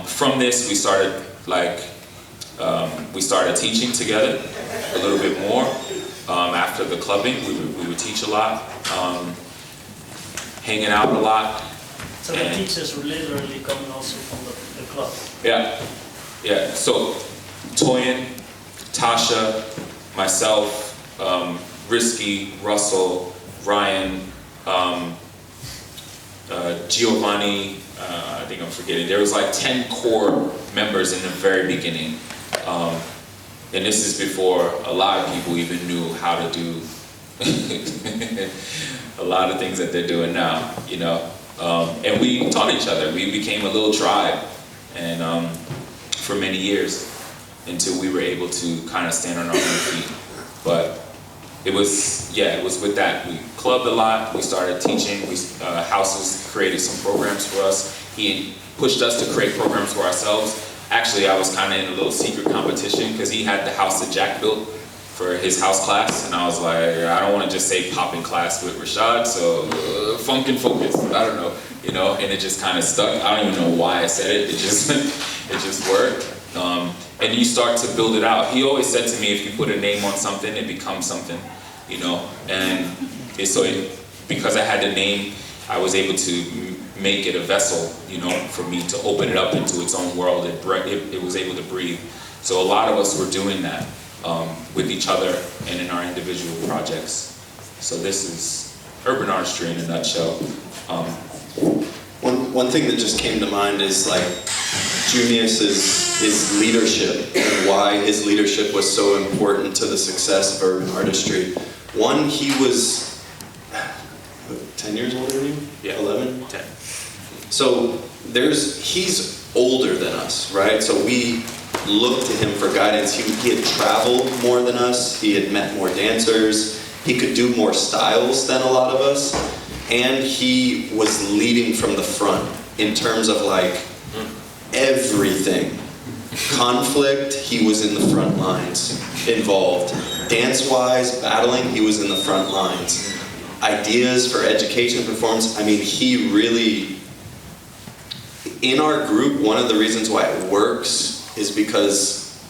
From this, we started teaching together a little bit more. After the clubbing, we would teach a lot, hanging out a lot. So the teachers were literally coming also from the club. Yeah. So Toyin, Tasha, myself, Risky, Russell, Ryan, Giovanni, I think I'm forgetting. There was like 10 core members in the very beginning. And this is before a lot of people even knew how to do a lot of things that they're doing now, you know. And we taught each other. We became a little tribe, and for many years, until we were able to kind of stand on our own feet. But it was with that. We clubbed a lot. We started teaching. Houses created some programs for us. He pushed us to create programs for ourselves. Actually, I was kind of in a little secret competition because he had the house that Jack built for his house class, and I was like, I don't want to just say popping class with Rashaad, so funk and focus. I don't know, you know, and it just kind of stuck. I don't even know why I said it. It just worked. And you start to build it out. He always said to me, if you put a name on something, it becomes something, you know. And because I had the name, I was able to make it a vessel, you know, for me to open it up into its own world. It was able to breathe. So a lot of us were doing that with each other and in our individual projects. So this is urban artistry in a nutshell. One thing that just came to mind is like Junius's leadership and why his leadership was so important to the success of urban artistry. One, he was 10 years older than you? Yeah. 11? 10. So he's older than us, right? So we looked to him for guidance. He had traveled more than us. He had met more dancers. He could do more styles than a lot of us. And he was leading from the front in terms of like everything. Conflict, he was in the front lines involved. Dance-wise, battling, he was in the front lines. Ideas for education, performance, I mean, he really, in our group, one of the reasons why it works is because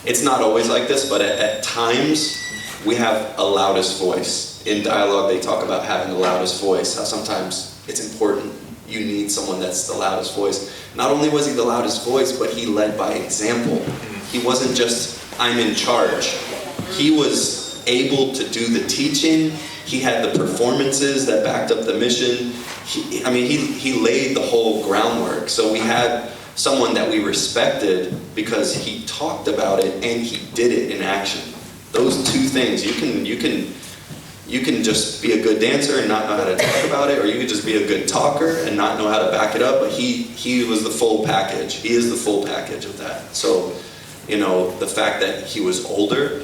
it's not always like this, but at times we have a loudest voice. In dialogue, they talk about having the loudest voice, how sometimes it's important. You need someone that's the loudest voice. Not only was he the loudest voice, but he led by example. He wasn't just, I'm in charge. He was able to do the teaching. He had the performances that backed up the mission. He laid the whole groundwork. So we had someone that we respected because he talked about it and he did it in action. Those two things, you can just be a good dancer and not know how to talk about it, or you could just be a good talker and not know how to back it up, but he was the full package. He is the full package of that. So, you know, the fact that he was older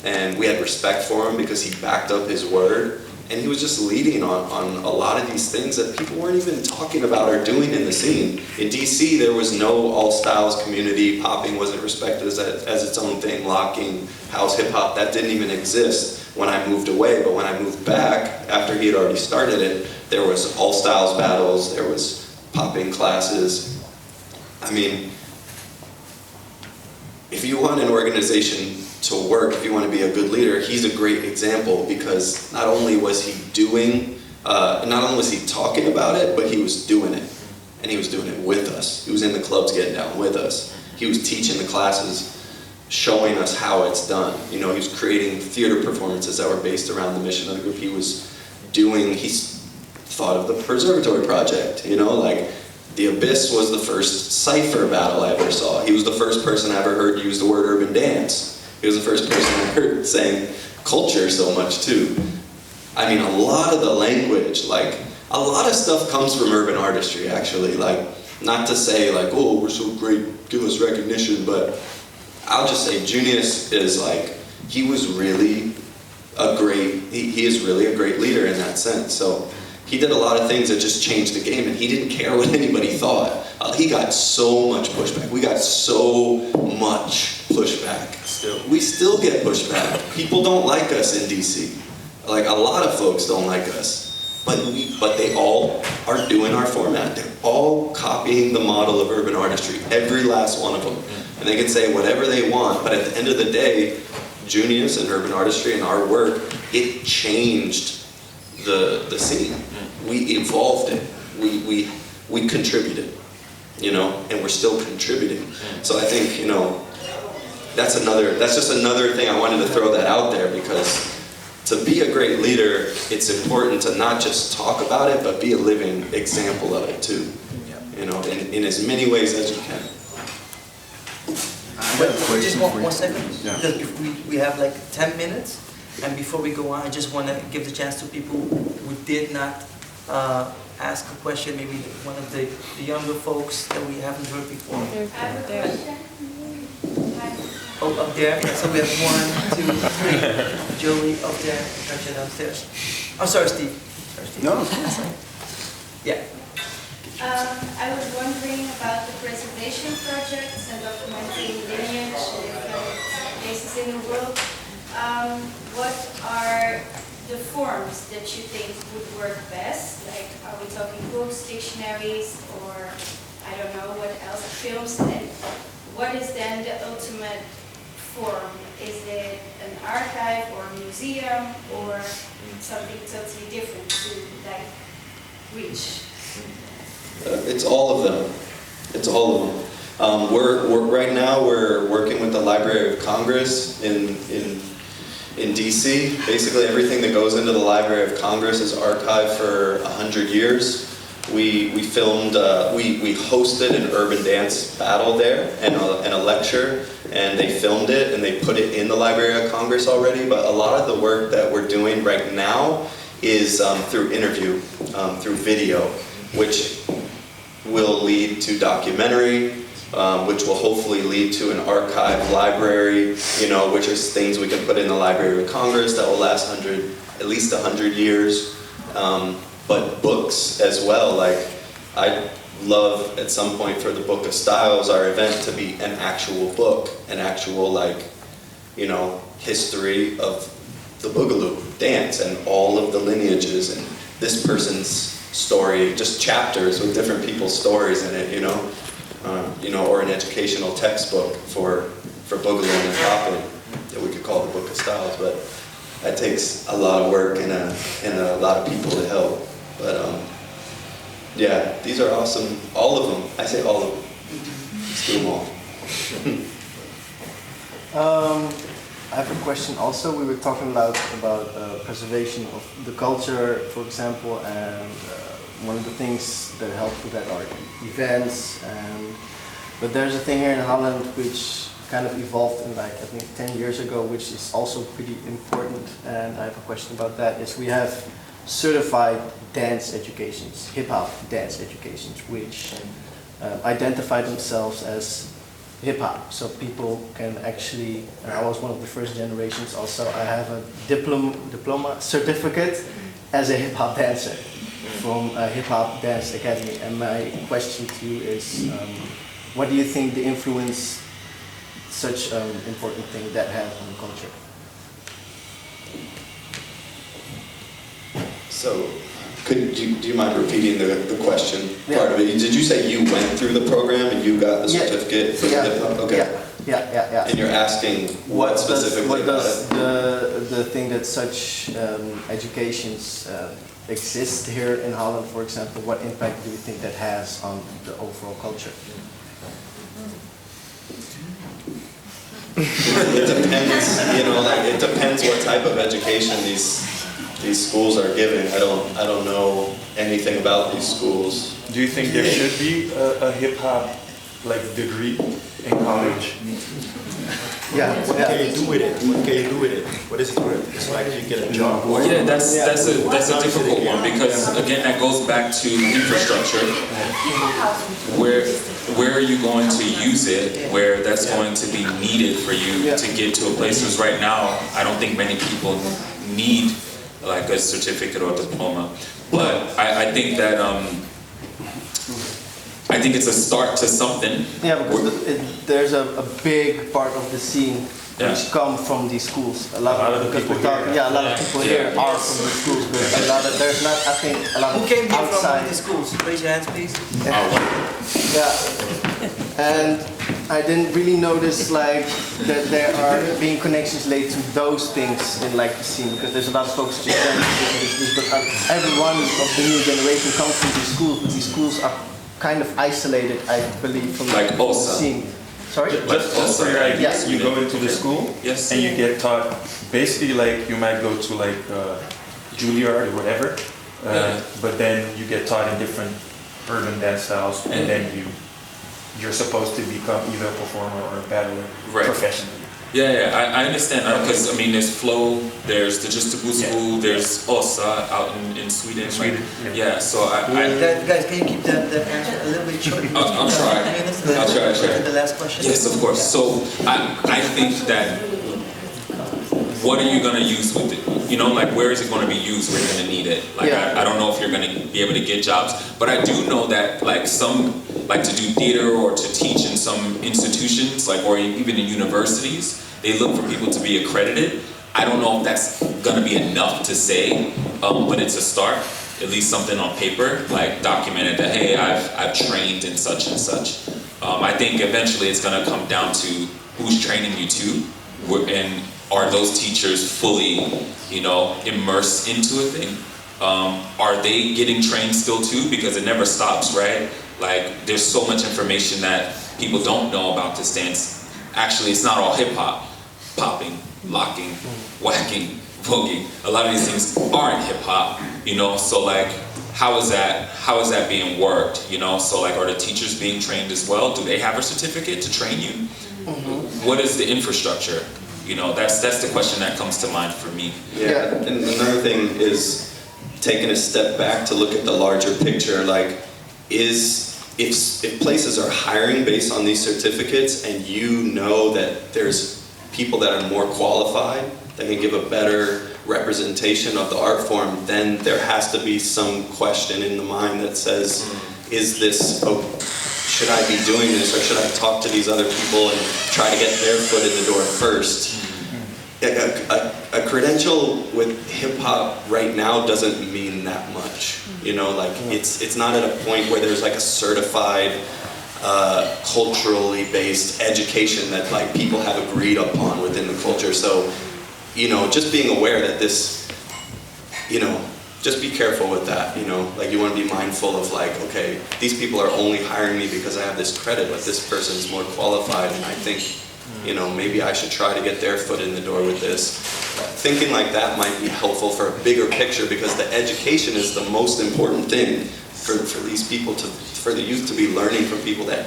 and we had respect for him because he backed up his word, and he was just leading on a lot of these things that people weren't even talking about or doing in the scene. In DC, there was no all styles community. Popping wasn't respected as its own thing. Locking, house, hip hop, that didn't even exist when I moved away. But when I moved back, after he had already started it, there was all styles battles, there was popping classes. I mean, if you want an organization to work, if you want to be a good leader, he's a great example, because not only was he talking about it, but he was doing it. And he was doing it with us. He was in the clubs getting down with us. He was teaching the classes, showing us how it's done. You know, he was creating theater performances that were based around the mission of the group. He thought of the Preservatory Project, you know, like The Abyss was the first cypher battle I ever saw. He was the first person I ever heard use the word urban dance. He was the first person I heard saying culture so much too. I mean, a lot of the language, like, a lot of stuff comes from urban artistry, actually. Like, not to say like, oh, we're so great, give us recognition, but I'll just say Junius is like, he was really he is really a great leader in that sense. So he did a lot of things that just changed the game, and he didn't care what anybody thought. He got so much pushback. We got so much pushback. We still get pushback. People don't like us in DC. Like, a lot of folks don't like us. But they all are doing our format. They're all copying the model of urban artistry, every last one of them. And they can say whatever they want, but at the end of the day, Junius and urban artistry and our work, it changed the scene. We evolved it. We contributed, you know, and we're still contributing. So I think, you know, that's just another thing. I wanted to throw that out there, because to be a great leader, it's important to not just talk about it, but be a living example of it too. You know, in as many ways as you can. Just one second, Yeah. because we have like 10 minutes, and before we go on, I just want to give the chance to people who did not ask a question, maybe one of the younger folks that we haven't heard before. Oh, up there, so we have 1, 2, 3, Joey up there, Rasha downstairs. Oh, sorry, Steve. No. Yeah. I was wondering about the preservation projects and documenting lineage in different places in the world. What are the forms that you think would work best? Like, are we talking books, dictionaries, or I don't know what else, films? And what is then the ultimate form? Is it an archive or a museum or something totally different to like reach? It's all of them. It's all of them. We're right now we're working with the Library of Congress in DC. Basically, everything that goes into the Library of Congress is archived for 100 years. We filmed, we hosted an urban dance battle there and a lecture, and they filmed it and they put it in the Library of Congress already. But a lot of the work that we're doing right now is through interview, through video, which will lead to documentary, which will hopefully lead to an archive library, you know, which is things we can put in the Library of Congress that will last at least 100 years. But books as well. Like, I'd love at some point for the Book of Styles, our event, to be an actual book, an actual, like, you know, history of the Boogaloo dance and all of the lineages and this person's story, just chapters with different people's stories in it, you know, or an educational textbook for Boogaloo and hopping that we could call the Book of Styles. But that takes a lot of work and a lot of people to help. But yeah, these are awesome. All of them. I say all of them. Let's do them all. I have a question also. We were talking about preservation of the culture, for example, and one of the things that help with that are events. But there's a thing here in Holland which kind of evolved in, like, I think 10 years ago, which is also pretty important. And I have a question about that. Is we have certified dance educations, hip-hop dance educations, which identify themselves as hip-hop. So people can actually, I was one of the first generations also, I have a diploma certificate as a hip-hop dancer from a hip-hop dance academy. And my question to you is, what do you think the influence such an important thing that has on culture? So, do you mind repeating the question part of it? Did you say you went through the program and you got the certificate for hip hop? Okay. Yeah. And you're asking what specifically about it? The thing that such educations exist here in Holland, for example, what impact do you think that has on the overall culture? It depends, you know, like, it depends what type of education these schools are giving. I don't know anything about these schools. Do you think there should be a hip hop like degree in college? Yeah. What can you do with it? What can you do with it? What is it worth? It's like you get a job. Yeah, that's a difficult one, because again, that goes back to infrastructure. Where are you going to use it? Where that's going to be needed for you to get to a place? Because right now, I don't think many people need like a certificate or diploma. But I think that I think it's a start to something. Yeah, because there's a big part of the scene which come from these schools. A lot of the people here. Yeah, a lot of people here are from the schools, but a lot of there's not. I think a lot of Who came here outside. from the schools? Raise your hands, please. Yeah, and I didn't really notice like that there are being connections laid to those things in like the scene, because there's a lot of focus just on this, but everyone of the new generation comes from these schools, but these schools are kind of isolated, I believe, from like the OSA. scene. Sorry? Just for your ideas, you go into the school Yes. and you get taught basically like you might go to like Juilliard or whatever, but then you get taught in different urban dance styles, and then you're supposed to become either a performer or a battler professionally. Yeah, I understand because I mean there's Flow, there's the Juste Debout school, there's OSA out in Sweden. Yeah, so Guys, can you keep that answer a little bit short? I'll try. I'll try. The last question. Yes, of course. So I think that what are you going to use with it? You know, like where is it going to be used where you're going to need it? Like I don't know if you're going to be able to get jobs, but I do know that like some like to do theater or to teach in some institutions, like or even in universities, they look for people to be accredited. I don't know if that's going to be enough to say, but it's a start. At least something on paper, like documented that hey, I've trained in such and such. I think eventually it's going to come down to who's training you too, and are those teachers fully, you know, immersed into a thing? Are they getting trained still too? Because it never stops, right? Like there's so much information that people don't know about this dance. Actually, it's not all hip hop, popping, locking, whacking, voguing. A lot of these things aren't hip hop, you know. So like, how is that being worked, you know? So like, are the teachers being trained as well? Do they have a certificate to train you? What is the infrastructure? You know, that's the question that comes to mind for me. Yeah, and another thing is taking a step back to look at the larger picture. Like, if places are hiring based on these certificates, and you know that there's people that are more qualified, that can give a better representation of the art form, then there has to be some question in the mind that says, is this, should I be doing this, or should I talk to these other people and try to get their foot in the door first? A credential with hip hop right now doesn't mean that much. You know, like it's not at a point where there's like a certified culturally based education that like people have agreed upon within the culture. So, you know, just being aware that this, you know, just be careful with that, you know, like you want to be mindful of like, okay, these people are only hiring me because I have this credit, but this person's more qualified, and I think, you know, maybe I should try to get their foot in the door with this. Thinking like that might be helpful for a bigger picture, because the education is the most important thing for these people for the youth to be learning from people that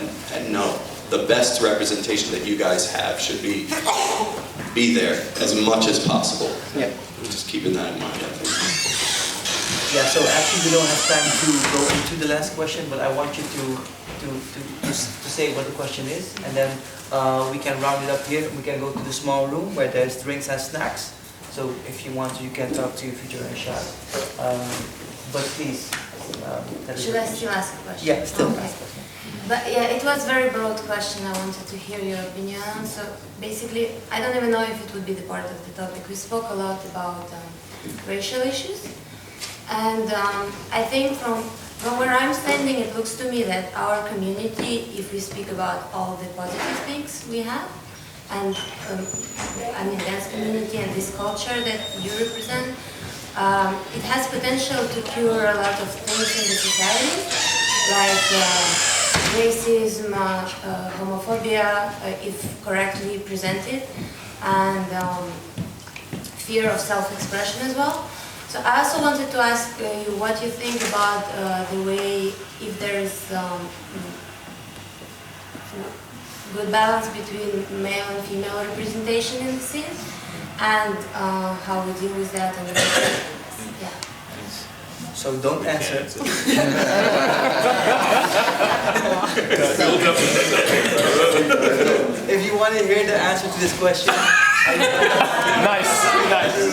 know. The best representation that you guys have should be there as much as possible. Yeah. Just keeping that in mind, I think. Yeah, so actually we don't have time to go into the last question, but I want you to say what the question is, and then we can round it up here. We can go to the small room where there's drinks and snacks. So if you want to, you can talk to your future Rashaad. But please. Should I still ask a question? Yeah, still okay. ask a question. But yeah, it was a very broad question. I wanted to hear your opinion. So basically, I don't even know if it would be the part of the topic. We spoke a lot about racial issues. And I think from where I'm standing, it looks to me that our community, if we speak about all the positive things we have, and I mean dance community and this culture that you represent, it has potential to cure a lot of things in the society, like racism, homophobia, if correctly presented, and fear of self-expression as well. So I also wanted to ask you what you think about the way, if there is good balance between male and female representation in the scene, and how we deal with that. And yeah. So don't answer. If you want to hear the answer to this question, Nice, nice.